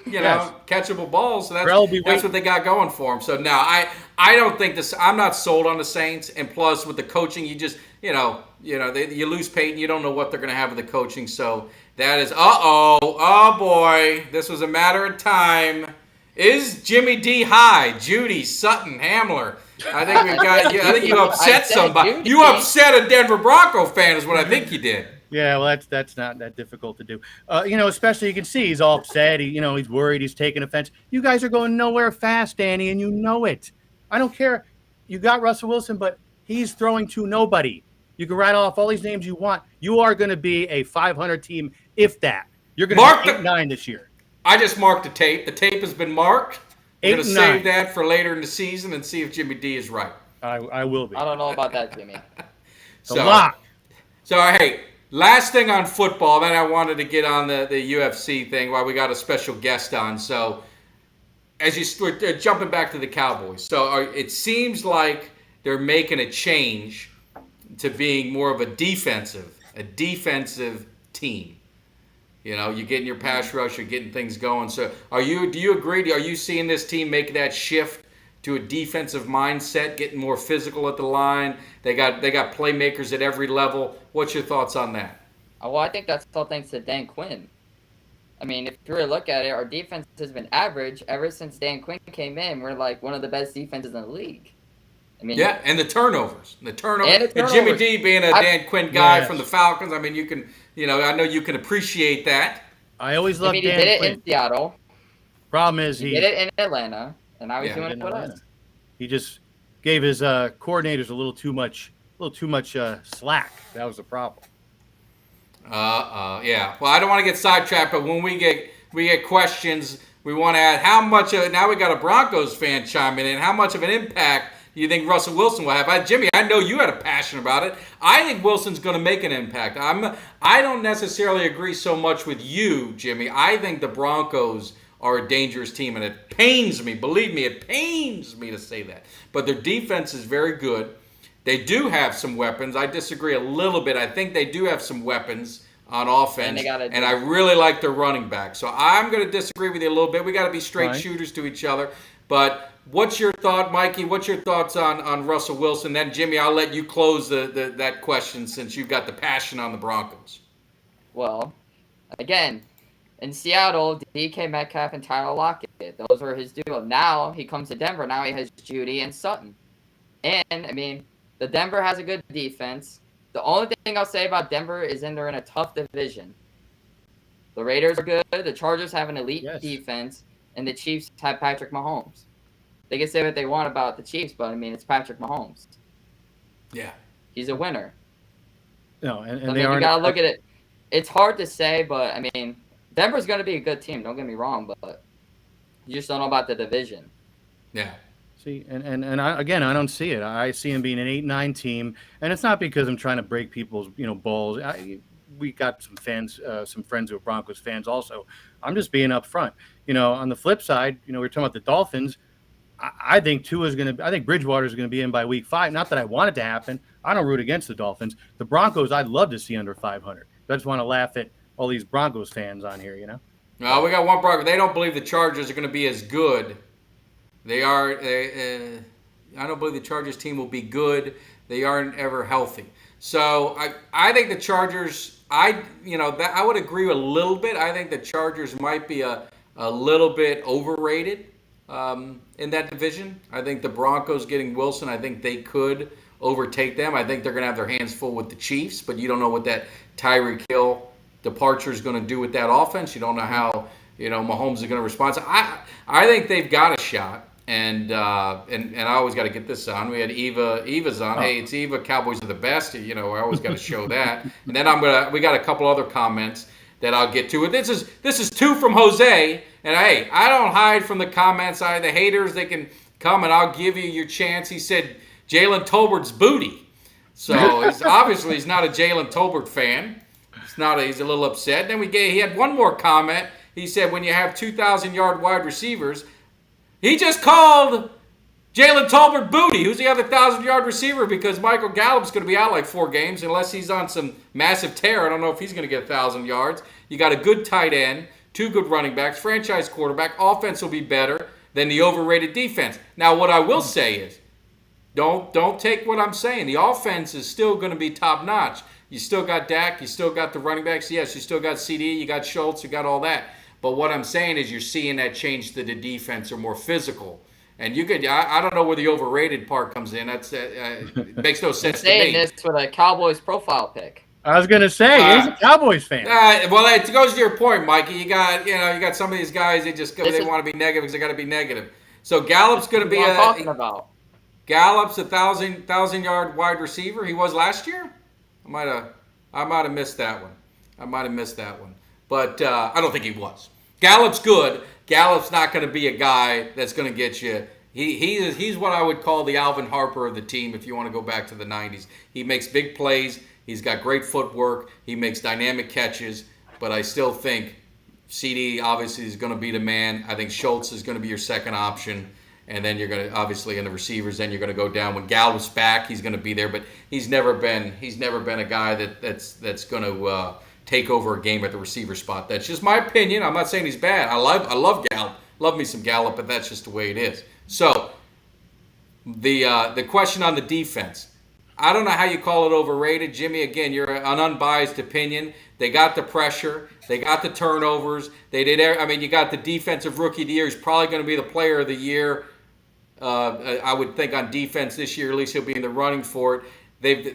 catchable balls. So that's what they got going for him. So now I don't think this. I'm not sold on the Saints, and plus with the coaching, you just you lose Peyton, you don't know what they're going to have with the coaching. So that is oh boy, this was a matter of time. Is Jimmy D high? Judy, Sutton, Hamler. I think we've got. I think you upset somebody. You upset a Denver Bronco fan, is what I think you did. Yeah, well, that's not that difficult to do. Especially you can see he's all upset. He's worried. He's taking offense. You guys are going nowhere fast, Danny, and you know it. I don't care. You got Russell Wilson, but he's throwing to nobody. You can rattle off all these names you want. You are going to be a 500 team, if that. You're going to be 8-9 this year. I just marked the tape. The tape has been marked. We're going to 8-9. save that for later in the season and see if Jimmy D is right. I will be. I don't know about that, Jimmy. So, hey, last thing on football, then I wanted to get on the UFC thing while we got a special guest on. So, as we're jumping back to the Cowboys. So, it seems like they're making a change to being more of a defensive team. You're getting your pass rush, you're getting things going. So, do you agree? Are you seeing this team make that shift to a defensive mindset, getting more physical at the line? They got playmakers at every level. What's your thoughts on that? Well, I think that's all thanks to Dan Quinn. I mean, if you really look at it, our defense has been average ever since Dan Quinn came in. We're like one of the best defenses in the league. I mean, yeah, and the turnovers. And Jimmy D being a Dan Quinn guy from the Falcons. I mean, you can, I know you can appreciate that. I always loved Dan Quinn. He did it in Seattle. Problem is he did it in Atlanta, and now he's doing it with us. He just gave his coordinators a little too much slack. That was the problem. Yeah. Well, I don't want to get sidetracked, but when we get questions, we want to add how much now we got a Broncos fan chiming in. How much of an impact do you think Russell Wilson will have? Jimmy, I know you had a passion about it. I think Wilson's going to make an impact. I don't necessarily agree so much with you, Jimmy. I think the Broncos are a dangerous team, and it pains me. Believe me, it pains me to say that. But their defense is very good. They do have some weapons. I disagree a little bit. I think they do have some weapons on offense, and I really like their running back. So I'm going to disagree with you a little bit. We got to be straight shooters to each other. But what's your thought, Mikey? What's your thoughts on Russell Wilson? Then, Jimmy, I'll let you close that question since you've got the passion on the Broncos. Well, again, in Seattle, DK Metcalf and Tyler Lockett, those were his duo. Now he comes to Denver. Now he has Judy and Sutton. And, I mean, the Denver has a good defense. The only thing I'll say about Denver is they're in a tough division. The Raiders are good. The Chargers have an elite defense. And the Chiefs have Patrick Mahomes. They can say what they want about the Chiefs, but, I mean, it's Patrick Mahomes. Yeah. He's a winner. No, and they are. You got to look at it. It's hard to say, but, I mean, Denver's going to be a good team. Don't get me wrong, but you just don't know about the division. Yeah. See, and I don't see it. I see him being an 8-9 team, and it's not because I'm trying to break people's, balls. We got some fans, some friends who are Broncos fans also. I'm just being upfront. On the flip side, we were talking about the Dolphins. I think I think Bridgewater's going to be in by week 5. Not that I want it to happen. I don't root against the Dolphins. The Broncos, I'd love to see under 500. I just want to laugh at all these Broncos fans on here, No, we got one Bronco. They don't believe the Chargers are going to be as good. They are. I don't believe the Chargers team will be good. They aren't ever healthy. So I think the Chargers. I would agree a little bit. I think the Chargers might be a little bit overrated in that division. I think the Broncos getting Wilson, I think they could overtake them. I think they're going to have their hands full with the Chiefs, but you don't know what that Tyreek Hill departure is going to do with that offense. You don't know how Mahomes is going to respond. So I think they've got a shot. And I always got to get this on. We had Eva's on. Hey, it's Eva. Cowboys are the best. I always got to show that. And then we got a couple other comments that I'll get to. This is 2 from Jose. And hey, I don't hide from the comments. The haters, they can come and I'll give you your chance. He said Jalen Tolbert's booty. So obviously he's not a Jalen Tolbert fan. He's a little upset. Then he had one more comment. He said when you have 2,000-yard wide receivers. He just called Jalen Tolbert booty. Who's the other 1,000-yard receiver? Because Michael Gallup's going to be out like 4 games unless he's on some massive tear. I don't know if he's going to get 1,000 yards. You got a good tight end, 2 good running backs, franchise quarterback. Offense will be better than the overrated defense. Now, what I will say is, don't take what I'm saying. The offense is still going to be top-notch. You still got Dak. You still got the running backs. Yes, you still got CD. You got Schultz. You got all that. But what I'm saying is you're seeing that change to the defense are more physical. And I don't know where the overrated part comes in. It makes no sense to me. Saying this with a Cowboys profile pick. I was going to say, he's a Cowboys fan. Well, it goes to your point, Mikey. You got some of these guys, they want to be negative because they got to be negative. So Gallup's going to be talking about. Gallup's a 1,000-yard wide receiver. He was last year? I might have missed that one. But I don't think he was. Gallup's good. Gallup's not going to be a guy that's going to get you. He's what I would call the Alvin Harper of the team if you want to go back to the 90s. He makes big plays. He's got great footwork. He makes dynamic catches. But I still think CD obviously is going to be the man. I think Schultz is going to be your second option. And then you're going to, obviously, in the receivers, then you're going to go down. When Gallup's back, he's going to be there. But he's never been a guy that's going to take over a game at the receiver spot. That's just my opinion. I'm not saying he's bad. I love Gallup. Love me some Gallup, but that's just the way it is. So the question on the defense. I don't know how you call it overrated. Jimmy, again, you're an unbiased opinion. They got the pressure. They got the turnovers. You got the defensive rookie of the year. He's probably going to be the player of the year. I would think on defense this year, at least he'll be in the running for it.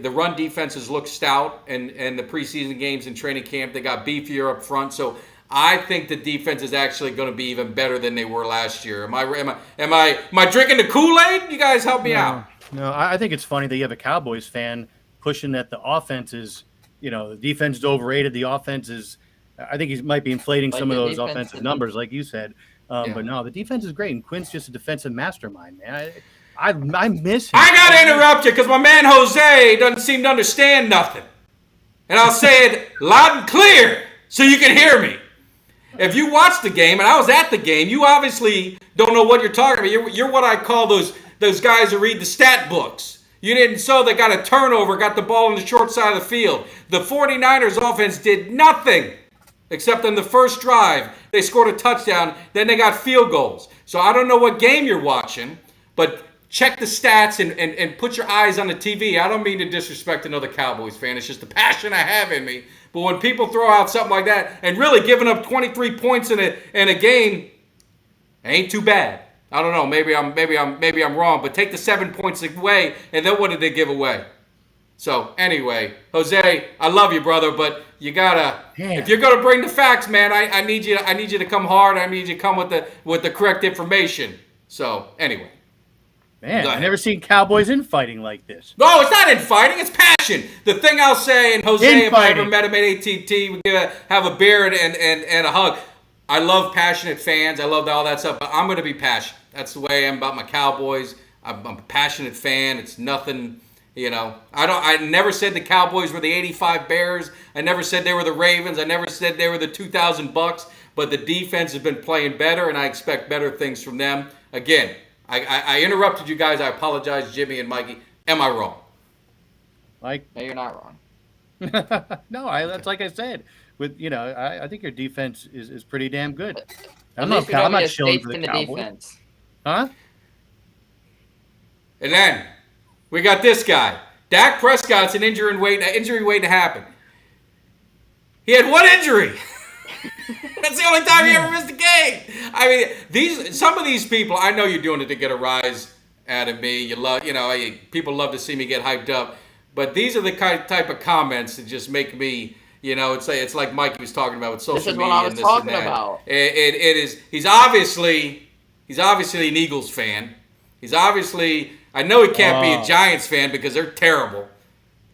The run defenses look stout and the preseason games and training camp. They got beefier up front. So I think the defense is actually going to be even better than they were last year. Am I drinking the Kool-Aid? You guys help me out. No, I think it's funny that you have a Cowboys fan pushing that the offense is, the defense is overrated. The offense is, I think he might be inflating some of those offensive numbers, like you said. But no, the defense is great. And Quinn's just a defensive mastermind, man. I miss him. I got to interrupt you because my man Jose doesn't seem to understand nothing. And I'll say it loud and clear so you can hear me. If you watched the game, and I was at the game, you obviously don't know what you're talking about. You're what I call those guys who read the stat books. You didn't they got a turnover, got the ball on the short side of the field. The 49ers offense did nothing except in the first drive. They scored a touchdown, then they got field goals. So I don't know what game you're watching, but check the stats and put your eyes on the TV. I don't mean to disrespect another Cowboys fan. It's just the passion I have in me. But when people throw out something like that and really giving up 23 points in a game, ain't too bad. I don't know. Maybe I'm wrong. But take the 7 points away, and then what did they give away? So anyway, Jose, I love you, brother, but you gotta. If you're gonna bring the facts, man, I need you to come hard. I need you to come with the correct information. So anyway. Man, I've never seen Cowboys infighting like this. No, it's not infighting. It's passion. The thing I'll say, and Jose, if I ever met him at AT&T, we're going to have a beer and a hug. I love passionate fans. I love all that stuff. But I'm going to be passionate. That's the way I am about my Cowboys. I'm a passionate fan. It's nothing, I never said the Cowboys were the 85 Bears. I never said they were the Ravens. I never said they were the 2000 Bucks. But the defense has been playing better, and I expect better things from them. Again, I interrupted you guys. I apologize, Jimmy and Mikey. Am I wrong? Like, No, you're not wrong. no, that's like I said. With I think your defense is pretty damn good. I'm At least not we shilling faith for the in the Cowboys, defense. huh? And then we got this guy. Dak Prescott's an injury waiting to happen. He had one injury. That's the only time he ever missed a game. I mean, some of these people, I know you're doing it to get a rise out of me. People love to see me get hyped up. But these are the type of comments that just make me, it's like Mikey was talking about with social media and this and that. About. It is. He's obviously an Eagles fan. He's obviously. I know he can't be a Giants fan because they're terrible.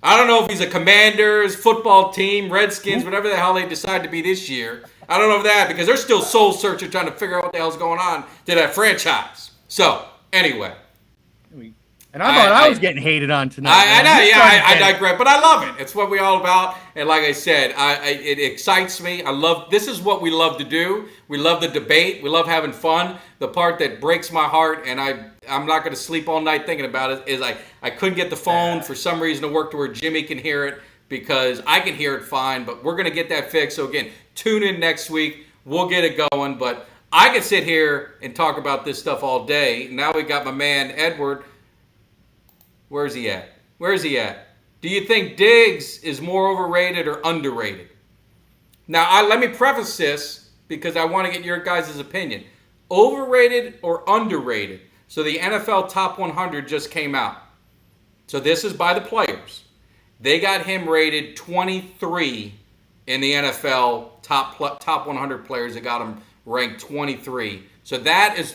I don't know if he's a Commanders, football team, Redskins, whatever the hell they decide to be this year. I don't know that because they're still soul searching, trying to figure out what the hell's going on to that franchise. So, anyway. And I thought I was getting hated on tonight. I know, yeah, I digress, but I love it. It's what we're all about, and like I said, it excites me. This is what we love to do. We love the debate. We love having fun. The part that breaks my heart, and I'm not going to sleep all night thinking about it, is I couldn't get the phone for some reason to work to where Jimmy can hear it because I can hear it fine, but we're going to get that fixed. So again, tune in next week. We'll get it going, but I could sit here and talk about this stuff all day. Now we got my man, Edward. Where's he at? Do you think Diggs is more overrated or underrated? Now, let me preface this because I want to get your guys' opinion. Overrated or underrated? So the NFL Top 100 just came out. So this is by the players. They got him rated 23 in the NFL top 100 players. They got him ranked 23. So that is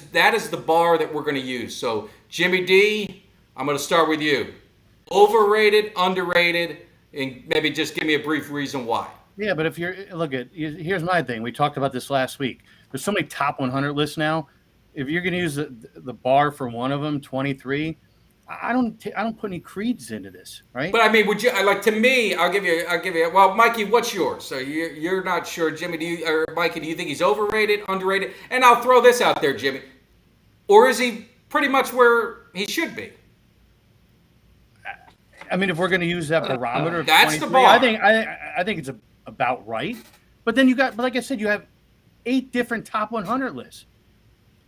the bar that we're going to use. So Jimmy D, I'm going to start with you. Overrated, underrated, and maybe just give me a brief reason why. Yeah, but here's my thing. We talked about this last week. There's so many top 100 lists now. If you're going to use the bar for one of them, 23, I don't put any creeds into this, right? But I mean, would you to me? I'll give you. Well, Mikey, what's yours? So you're not sure, Jimmy? Mikey? Do you think he's overrated, underrated? And I'll throw this out there, Jimmy. Or is he pretty much where he should be? I mean, if we're going to use that barometer, of that's 23, the bar. I think it's about right. But then but like I said, you have 8 different top 100 lists,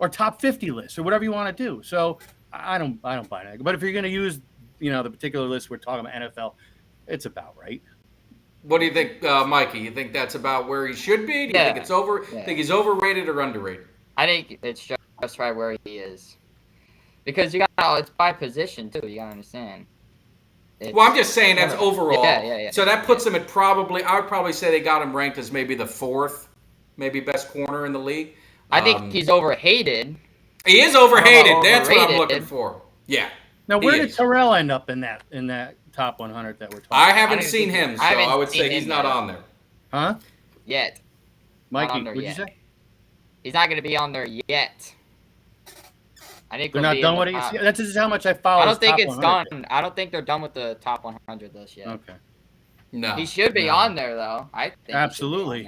or top 50 lists, or whatever you want to do. So I don't buy that. But if you're going to use, the particular list we're talking about NFL, it's about right. What do you think, Mikey? You think that's about where he should be? Do you think it's over? Yeah. Think he's overrated or underrated? I think it's just right where he is, because it's by position too. You gotta understand. Well, I'm just saying that's overall. Yeah. So that puts him at I would probably say they got him ranked as maybe the 4th, maybe best corner in the league. I think he's overhated. He is overhated. That's what I'm looking for. Yeah. Now, where did Terrell end up in that top 100 that we're talking? I haven't seen him, so I would say he's not on there. Huh? Yet. Mikey, what'd you say? He's not going to be on there yet. I think they're not done with it. That's just how much I follow. I don't think it's done. I don't think they're done with the top 100 list yet. Okay. No. He should be on there though. I think. Absolutely.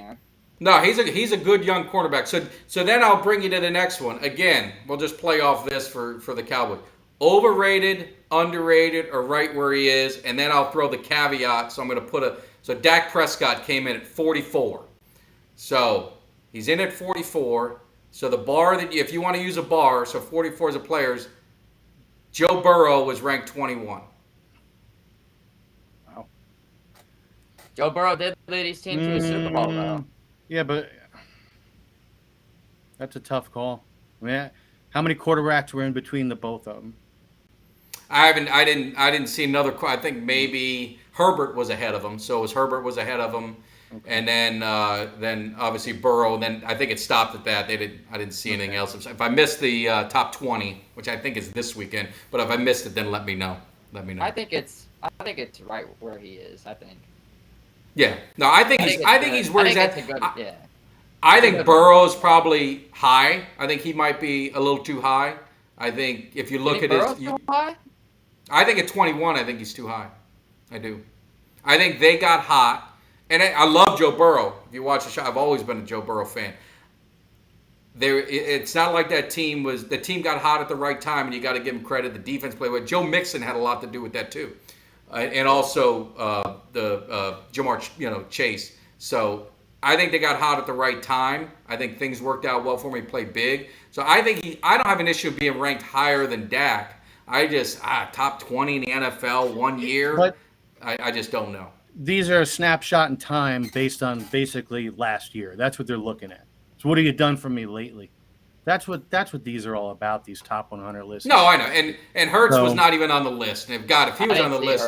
No, he's a good young cornerback. So then I'll bring you to the next one. Again, we'll just play off this for the Cowboys. Overrated, underrated, or right where he is, and then I'll throw the caveat. So I'm going to so Dak Prescott came in at 44. So he's in at 44. So the bar if you want to use a bar, so 44 as a players, Joe Burrow was ranked 21. Wow. Joe Burrow did lead his team to a Super Bowl, though. Yeah, but that's a tough call. I mean, how many quarterbacks were in between the both of them? I didn't see another. I think maybe Herbert was ahead of him. So Herbert was ahead of him. Okay. And then obviously Burrow. And then I think it stopped at that. I didn't see anything else. If I missed the top 20, which I think is this weekend, but if I missed it, then let me know. I think it's right where he is. I think. Yeah. No, I think he's where he's at. Yeah. I think Burrow's probably high. I think he might be a little too high. I think if you look at his, too high? I think at 21, I think he's too high. I do. I think they got hot. And I love Joe Burrow. If you watch the show, I've always been a Joe Burrow fan. It's not like the team got hot at the right time, and you got to give them credit. The defense played well. Joe Mixon had a lot to do with that too, and also the Jamar Chase. So I think they got hot at the right time. I think things worked out well for him. He played big. So I think I don't have an issue of being ranked higher than Dak. I just top 20 in the NFL 1 year. But I just don't know. These are a snapshot in time based on basically last year. That's what they're looking at. So what have you done for me lately? That's what these are all about. These top 100 lists. No, I know, and Hurts was not even on the list. And if he was on the list,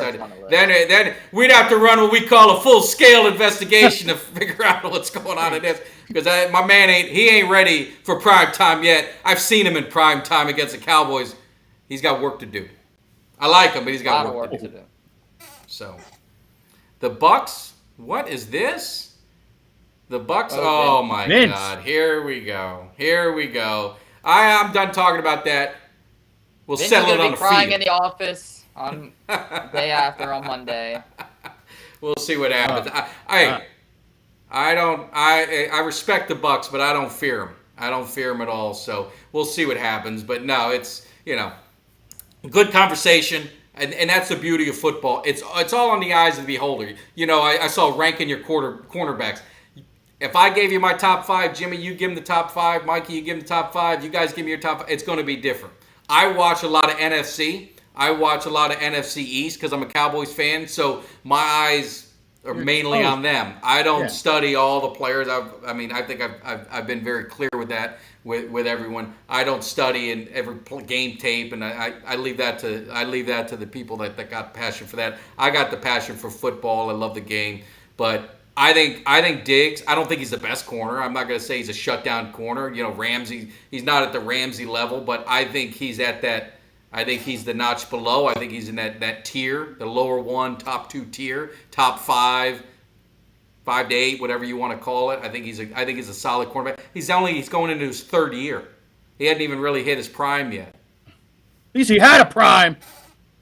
then we'd have to run what we call a full scale investigation to figure out what's going on in this. Because my man ain't ready for prime time yet. I've seen him in prime time against the Cowboys. He's got work to do. I like him, but he's got work to do. So, the Bucks. What is this? The Bucks. Oh my God! Here we go. I'm done talking about that. We'll settle it on the field. Crying in the office on the day after on Monday. We'll see what happens. I respect the Bucks, but I don't fear them. I don't fear them at all. So we'll see what happens. But no, it's good conversation. And that's the beauty of football. It's all on the eyes of the beholder. I saw ranking your cornerbacks. If I gave you my top 5, Jimmy, you give him the top 5. Mikey, you give him the top 5. You guys give me your top 5. It's going to be different. I watch a lot of NFC. I watch a lot of NFC East because I'm a Cowboys fan. So my eyes are mainly on them. I don't study all the players. I think I've been very clear with that with everyone. I don't study in every game tape, and I leave that to the people that got passion for that. I got the passion for football. I love the game, but I think Diggs. I don't think he's the best corner. I'm not going to say he's a shutdown corner. Ramsey. He's not at the Ramsey level, but I think he's at that. I think he's the notch below. I think he's in that tier, the lower one, top 2 tier, top 5 to 8, whatever you want to call it. I think he's a solid cornerback. He's going into his 3rd year. He hadn't even really hit his prime yet. At least he had a prime.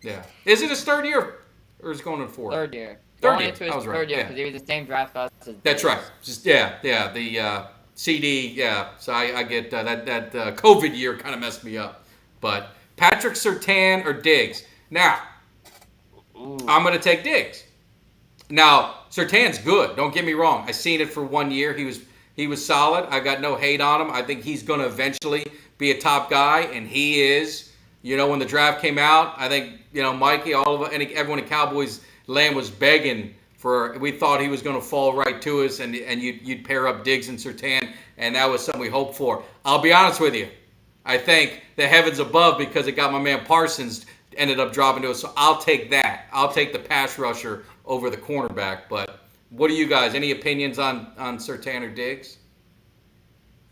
Yeah. Is it his 3rd year, or is it going in 4th? 3rd year. Third year. Into his 3rd year because he was the same draft class as That's right. Just the CD. Yeah. So I get that COVID year kind of messed me up. But Patrick Surtain or Diggs. Now, I'm going to take Diggs. Now, Surtain's good. Don't get me wrong. I seen it for 1 year. He was solid. I got no hate on him. I think he's going to eventually be a top guy, and he is. When the draft came out, I think Mikey, everyone in Cowboys land was begging for. We thought he was going to fall right to us, and you'd pair up Diggs and Surtain, and that was something we hoped for. I'll be honest with you. I think the heavens above, because it got my man Parsons, ended up dropping to us. So I'll take that. I'll take the pass rusher over the cornerback. But what do you guys? Any opinions on Surtain or Diggs?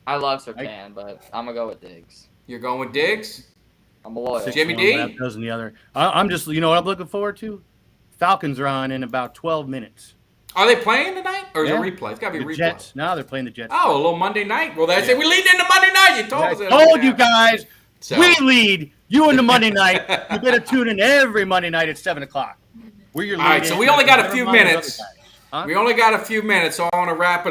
I love Surtain, but I'm going to go with Diggs. You're going with Diggs? I'm a lawyer. Jimmy D? Dozen the other. I'm just, what I'm looking forward to? Falcons are on in about 12 minutes. Are they playing tonight? Or is it replay? It's got to be replay. Jets. No, they're playing the Jets. Oh, a little Monday night. Well, that's it. We lead into Monday night. You told us. I told you guys. So. We lead. You in the Monday night. You better tune in every Monday night at 7 o'clock. We're your lead. All right, so we only got a few minutes. We only got a few minutes, so I want to wrap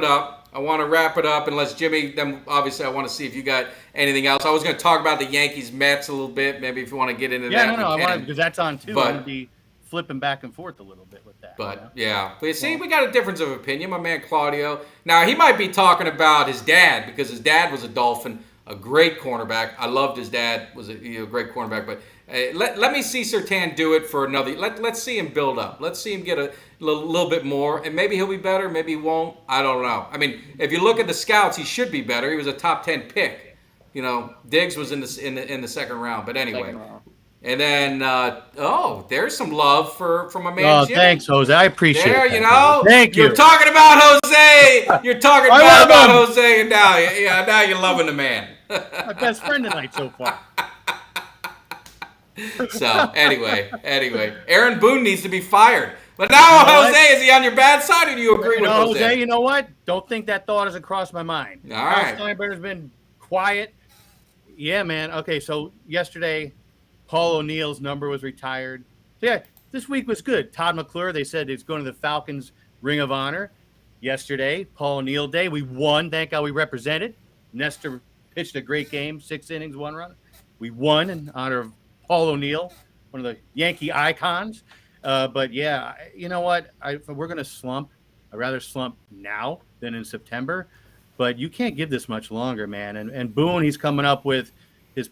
it up. Unless Jimmy, then obviously I want to see if you got anything else. I was going to talk about the Yankees-Mets a little bit. Maybe if you want to get into that. I want to, because that's on too. I'm going to be flipping back and forth a little bit with that. But but see, we got a difference of opinion. My man Claudio. Now he might be talking about his dad, because his dad was a Dolphin, a great cornerback. I loved his dad, was a great cornerback. But let me see Surtain do it for another. Let's see him build up. Let's see him get a little bit more, and maybe he'll be better. Maybe he won't. I don't know. I mean, if you look at the scouts, he should be better. He was a top 10 pick. Diggs was in the 2nd round. But anyway. And then, there's some love for my man Jimmy. Thanks, Jose. I appreciate it. There, Thank you. You're talking about Jose. You're talking about Jose, and now you're loving the man. My best friend tonight so far. So, anyway, Aaron Boone needs to be fired. But now, Jose, is he on your bad side, or do you agree with Jose? Jose, you know what? Don't think that thought hasn't crossed my mind. All right. Steinbrenner's been quiet. Yeah, man. Okay, so yesterday, Paul O'Neill's number was retired. So this week was good. Todd McClure, they said he's going to the Falcons Ring of Honor. Yesterday, Paul O'Neill Day. We won. Thank God we represented. Nestor pitched a great game, 6 innings, 1 run. We won in honor of Paul O'Neill, one of the Yankee icons. But yeah, you know what? If we're going to slump, I'd rather slump now than in September. But you can't give this much longer, man. And Boone, he's coming up with his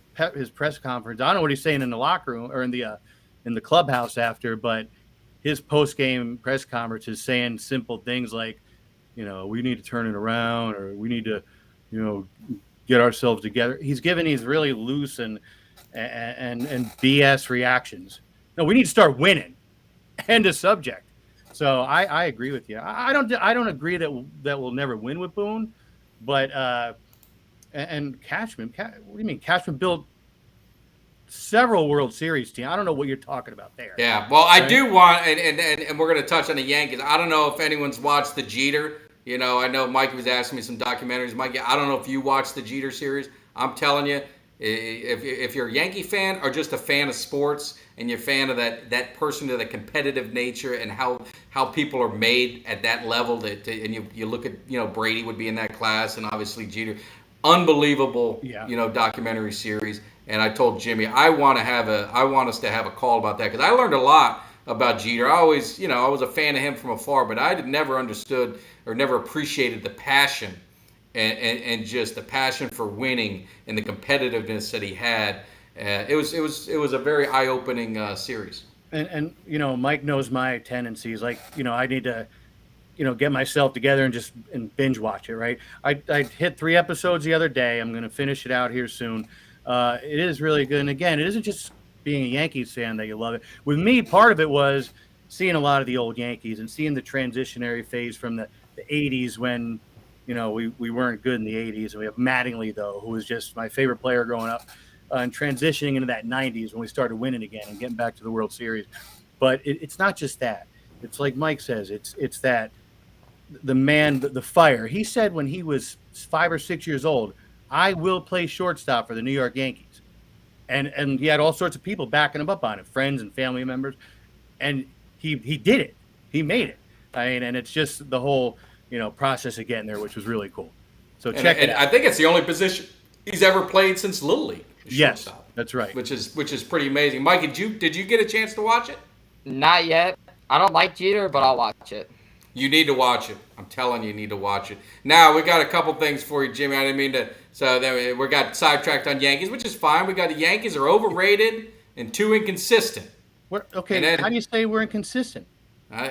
press conference. I don't know what he's saying in the locker room or in the clubhouse after, but his post game press conference is saying simple things like, we need to turn it around, or we need to, get ourselves together. He's giving these really loose and BS reactions. No, we need to start winning. End of subject. So I agree with you. I don't agree that we'll never win with Boone, but and Cashman. What do you mean? Cashman built several World Series teams. I don't know what you're talking about there. Yeah, well, I do want, and we're going to touch on the Yankees. I don't know if anyone's watched the Jeter. I know Mike was asking me some documentaries. Mike, I don't know if you watched the Jeter series. I'm telling you, if you're a Yankee fan or just a fan of sports and you're a fan of that person to the competitive nature and how people are made at that level, and you look at, Brady would be in that class, and obviously Jeter, unbelievable, documentary series. And I told Jimmy, I want us to have a call about that, because I learned a lot about Jeter. I always, I was a fan of him from afar, but I never understood or never appreciated the passion and just the passion for winning and the competitiveness that he had. It was a very eye-opening series. And Mike knows my tendencies. Like, I need to, get myself together and binge watch it. Right. I hit 3 episodes the other day. I'm going to finish it out here soon. It is really good. And again, it isn't just being a Yankees fan that you love it. With me, part of it was seeing a lot of the old Yankees and seeing the transitionary phase from the 80s when, we weren't good in the 80s. And we have Mattingly, though, who was just my favorite player growing up, and transitioning into that 90s when we started winning again and getting back to the World Series. But it's not just that. It's like Mike says, it's that the man, the fire. He said when he was 5 or 6 years old, I will play shortstop for the New York Yankees. And he had all sorts of people backing him up on it, friends and family members. And he did it. He made it. And it's just the whole, process of getting there, which was really cool. So check it out. I think it's the only position he's ever played since Little League. Yes, that's right. Which is pretty amazing. Mike, did you get a chance to watch it? Not yet. I don't like Jeter, but I'll watch it. You need to watch it. I'm telling you need to watch it. Now, we got a couple things for you, Jimmy. I didn't mean to. So then we got sidetracked on Yankees, which is fine. We got the Yankees are overrated and too inconsistent. Okay, how do you say we're inconsistent?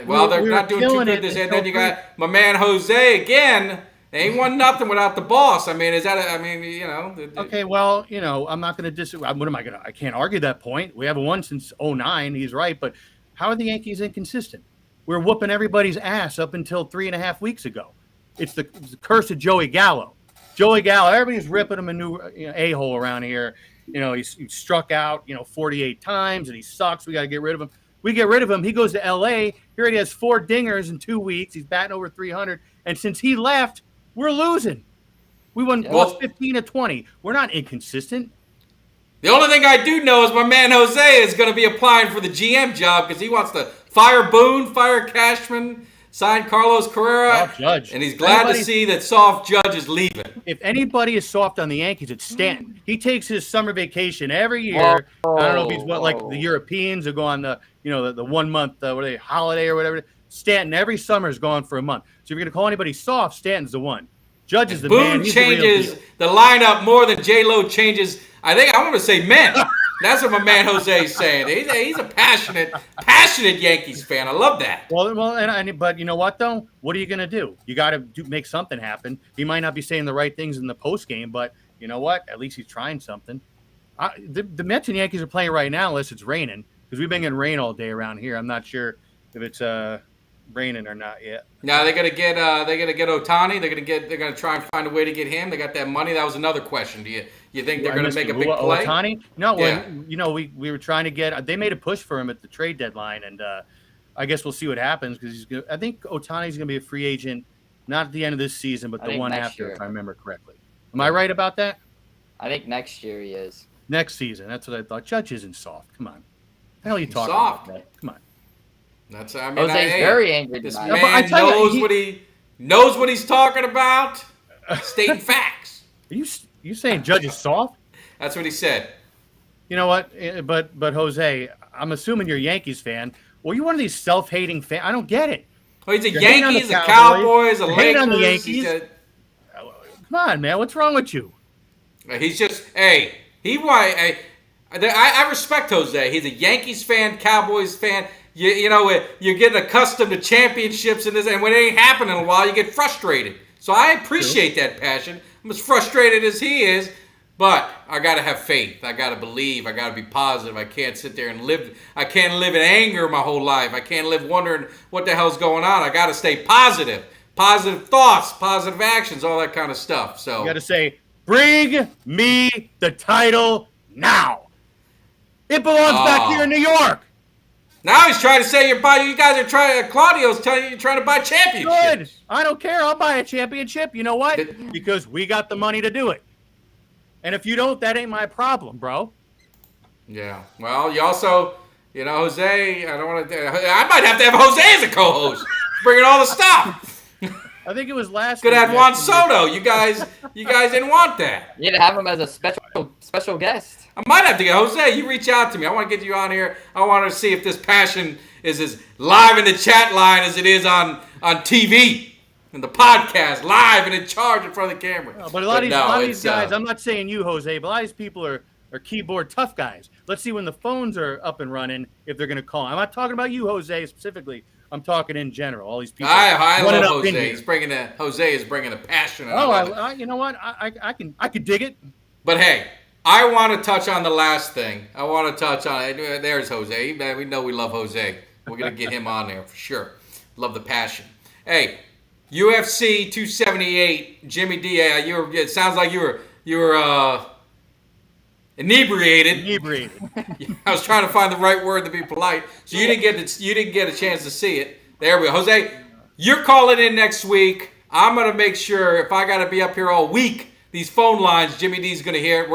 Well, they're not doing too good this year. And then you got my man Jose again. They ain't won nothing without the boss. I mean, Okay, well, I'm not going to disagree. What am I going to? I can't argue that point. We haven't won since 2009. He's right. But how are the Yankees inconsistent? We're whooping everybody's ass up until 3.5 weeks ago. It's the curse of Joey Gallo. Joey Gallo, everybody's ripping him a new a-hole around here. He struck out, 48 times, and he sucks. We got to get rid of him. We get rid of him. He goes to L.A. Here he has 4 dingers in 2 weeks. He's batting over 300. And since he left, we're losing. We lost 15 to 20. We're not inconsistent. The only thing I do know is my man Jose is going to be applying for the GM job because he wants to fire Boone, fire Cashman, sign Carlos Carrera, Judge. And he's glad to see that soft Judge is leaving. If anybody is soft on the Yankees, it's Stanton. He takes his summer vacation every year. I don't know if he's like the Europeans who go on the 1 month holiday or whatever. Stanton every summer is gone for a month. So if you're gonna call anybody soft, Stanton's the one. Judge is the man. Boone changes the lineup more than J-Lo changes. I want to say men. That's what my man Jose is saying. He's a passionate Yankees fan. I love that. Well, but you know what though? What are you gonna do? You got to make something happen. He might not be saying the right things in the post game, but you know what? At least he's trying something. The Mets and Yankees are playing right now, unless it's raining, because we've been getting rain all day around here. I'm not sure if it's raining or not yet. Now they're gonna get Ohtani. They're gonna try and find a way to get him. They got that money. That was another question. Do you think they're gonna make a big play? Ohtani? No. Yeah. We were trying to get. They made a push for him at the trade deadline, and I guess we'll see what happens because I think Ohtani's gonna be a free agent, not at the end of this season, but the one after, if I remember correctly. Am I right about that? I think next year he is. Next season. That's what I thought. Judge isn't soft. Come on. What the hell are you talking about? Come on. That's Jose's very angry. This man knows what he's talking about. Stating facts. You saying Judge is soft? That's what he said. You know what? But Jose, I'm assuming you're a Yankees fan. Well, you're one of these self-hating fans. I don't get it. Well, he's a You're hating on Yankees, the a Cowboys, a You're hating Lakers. on the Yankees. He's Come on, man. What's wrong with you? just, hey, I respect Jose. He's a Yankees fan, Cowboys fan. You know, you're getting accustomed to championships and this, and when it ain't happening in a while, you get frustrated. So I appreciate that passion. I'm as frustrated as he is, but I got to have faith. I got to believe. I got to be positive. I can't sit there and live. I can't live in anger my whole life. I can't live wondering what the hell's going on. I got to stay positive. Positive thoughts, positive actions, all that kind of stuff. So You got to say, bring me the title now. It belongs back here in New York. now he's trying to say you guys are trying. Claudio's telling you you're trying to buy championships. Good. I don't care. I'll buy a championship. You know what? Because we got the money to do it. And if you don't, that ain't my problem, bro. Yeah. Well, you also, you know, Jose. I don't want to. I might have to have Jose as a co-host, bringing all the stuff. I think it was last. Could week have Juan that- Soto. You guys didn't want that. You need to have him as a special guest. I might have to get Jose. You reach out to me. I want to get you on here. I want to see if this passion is as live in the chat line as it is on TV and the podcast, live and in charge in front of the camera. No, but a lot of these guys, I'm not saying you, Jose, but a lot of these people are keyboard tough guys. Let's see when the phones are up and running if they're going to call. I'm not talking about you, Jose, specifically. I'm talking in general. All these people. I running love up in Jose. here. Jose is bringing a passion. Oh, you know what? I could dig it. But hey, I want to touch on the last thing. I want to touch on it. There's Jose. Man, we know we love Jose. We're gonna get him on there for sure. Love the passion. Hey, UFC 278. Jimmy D. It sounds like you were inebriated. I was trying to find the right word to be polite. So you didn't get a chance to see it. There we go. Jose, you're calling in next week. I'm gonna make sure if I gotta be up here all week, these phone lines, Jimmy D's gonna hear.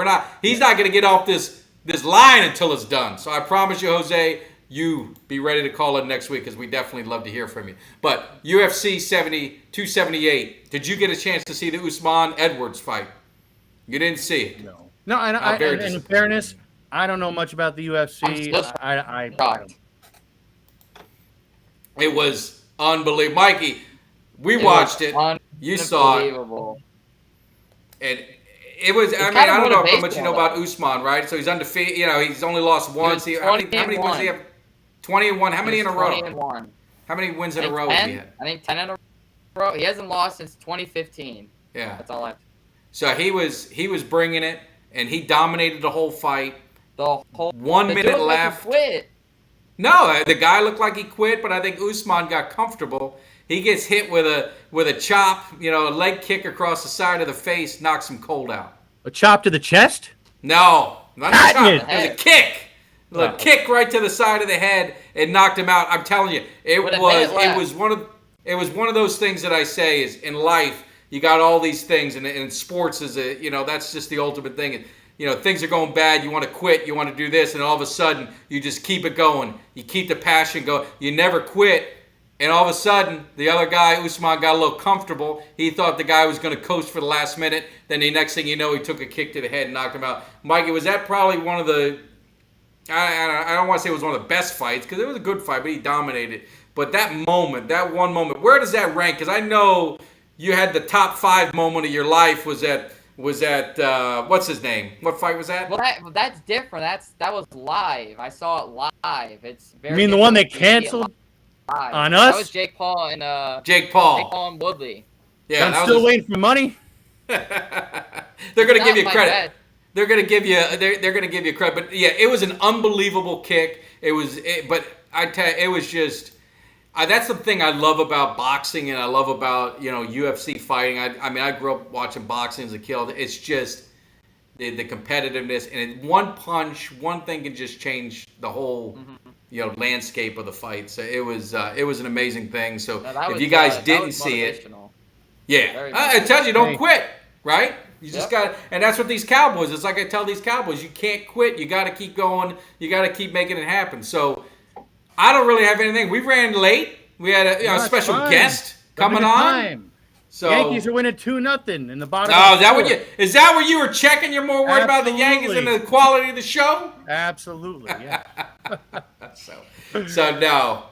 He's not gonna get off this line until it's done. So I promise you, Jose, you be ready to call in next week because we definitely love to hear from you. But UFC 278, did you get a chance to see the Usman Edwards fight? You didn't see it. No, and in fairness, I don't know much about the UFC. I don't. It was unbelievable. Mikey, we watched it. You saw it. And it was, I don't know how much you know about Usman, right? So he's undefeated. You know, he's only lost once. How many wins he have? 20-1. How many in a row? 20-1. How many wins in a row has he had? I think 10 in a row. He hasn't lost since 2015. Yeah. That's all I have. So he was bringing it, and he dominated the whole fight. The whole 1 minute left. Quit. No, the guy looked like he quit, but I think Usman got comfortable. He gets hit with a chop, a leg kick across the side of the face, knocks him cold out. A chop to the chest? No, not a chop. It was a kick. Oh. Kick right to the side of the head and knocked him out. I'm telling you, it was one of those things that I say is in life you got all these things, and in sports is that's just the ultimate thing. Things are going bad. You want to quit. You want to do this, and all of a sudden you just keep it going. You keep the passion going. You never quit. And all of a sudden, the other guy, Usman, got a little comfortable. He thought the guy was going to coast for the last minute. Then the next thing you know, he took a kick to the head and knocked him out. Mikey, was that probably one of the... I don't want to say it was one of the best fights, because it was a good fight, but he dominated. But that one moment, where does that rank? Because I know you had the top 5 moment of your life was at what's his name? What fight was that? Well, that's different. That was live. I saw it live. It's very. You mean the one they canceled? On us? That was Jake Paul and Jake Paul. Jake Paul and Woodley. Yeah, I'm still waiting for money. They're going to give you credit. They're going to give you. They're going to give you credit. But yeah, it was an unbelievable kick. But I tell you, it was just. That's the thing I love about boxing, and I love about UFC fighting. I grew up watching boxing as a kid. It's just the competitiveness, and one punch, one thing can just change the whole. Landscape of the fight. So it was an amazing thing. So if you guys didn't see it, I tell you, don't quit, right? You just got, and that's what these Cowboys. It's like I tell these Cowboys, you can't quit. You got to keep going. You got to keep making it happen. So I don't really have anything. We ran late. We had a special guest coming on. So Yankees are winning 2-0 in the bottom. Oh, is that what you were checking? You're more worried about the Yankees and the quality of the show? Absolutely, yeah. So no,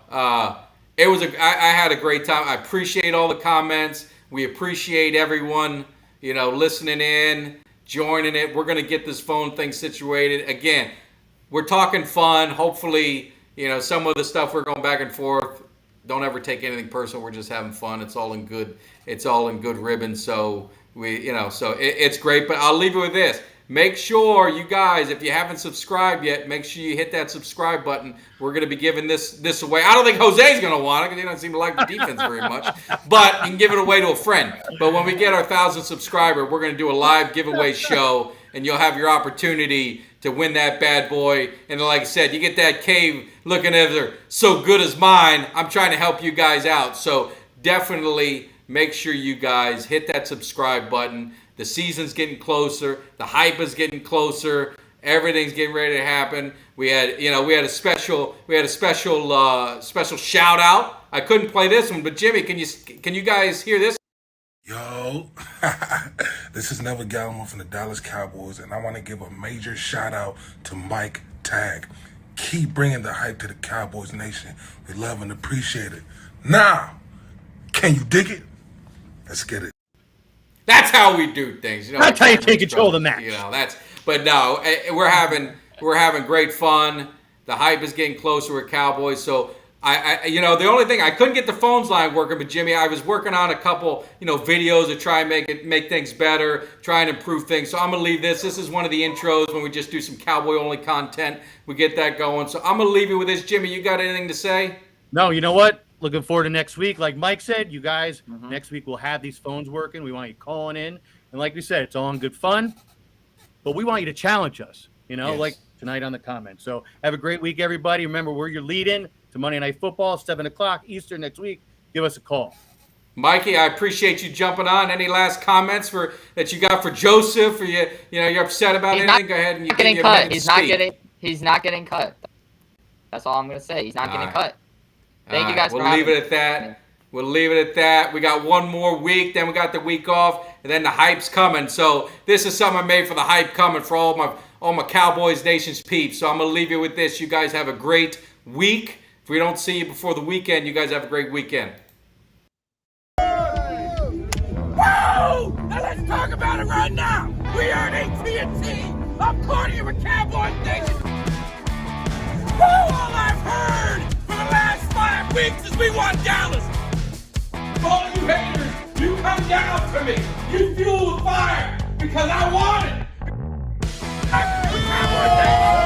it was I had a great time. I appreciate all the comments. We appreciate everyone, listening in, joining it. We're gonna get this phone thing situated again. We're talking fun. Hopefully, some of the stuff we're going back and forth. Don't ever take anything personal. We're just having fun. It's all in good. It's all in good ribbon. So it's great. But I'll leave it with this. Make sure you guys, if you haven't subscribed yet, make sure you hit that subscribe button. We're going to be giving this away. I don't think Jose's going to want it because he doesn't seem to like the defense very much. But you can give it away to a friend. But when we get our 1,000 subscriber, we're going to do a live giveaway show, and you'll have your opportunity to win that bad boy. And like I said, you get that cave looking at her so good as mine. I'm trying to help you guys out. So definitely make sure you guys hit that subscribe button. The season's getting closer. The hype is getting closer. Everything's getting ready to happen. We had a special shout out. I couldn't play this one, but Jimmy, can you guys hear this? Yo, this is Neville Gallimore from the Dallas Cowboys, and I want to give a major shout out to Mike Tag. Keep bringing the hype to the Cowboys Nation. We love and appreciate it. Now, can you dig it? Let's get it. That's how we do things. That's how you take control of the match. But no, we're having great fun. The hype is getting closer with Cowboys. So the only thing I couldn't get the phones line working, but Jimmy, I was working on a couple, videos to try and make things better, try and improve things. So I'm gonna leave this. This is one of the intros when we just do some Cowboy only content. We get that going. So I'm gonna leave you with this, Jimmy. You got anything to say? No, you know what? Looking forward to next week. Like Mike said, you guys, next week we'll have these phones working. We want you calling in. And like we said, it's all in good fun. But we want you to challenge us, Yes. like tonight on the comments. So have a great week, everybody. Remember, we're your lead-in to Monday Night Football, 7 o'clock Eastern next week. Give us a call. Mikey, I appreciate you jumping on. Any last comments that you got for Joseph? Or you're upset about anything? Go ahead and you getting cut. He's not getting cut. That's all I'm gonna say. He's not getting cut. Thank you guys for having me. We'll leave it at that. We got one more week, then we got the week off, and then the hype's coming. So this is something I made for the hype coming for all my Cowboys Nation's peeps. So I'm gonna leave you with this. You guys have a great week. If we don't see you before the weekend, you guys have a great weekend. Whoa! Now let's talk about it right now. We are an AT&T. I'm cordial with Cowboys Nation. Woo! All I've heard for the last 5 weeks is we want Dallas. All you haters, you come down to me. You fuel the fire because I want it. Cowboys Nation.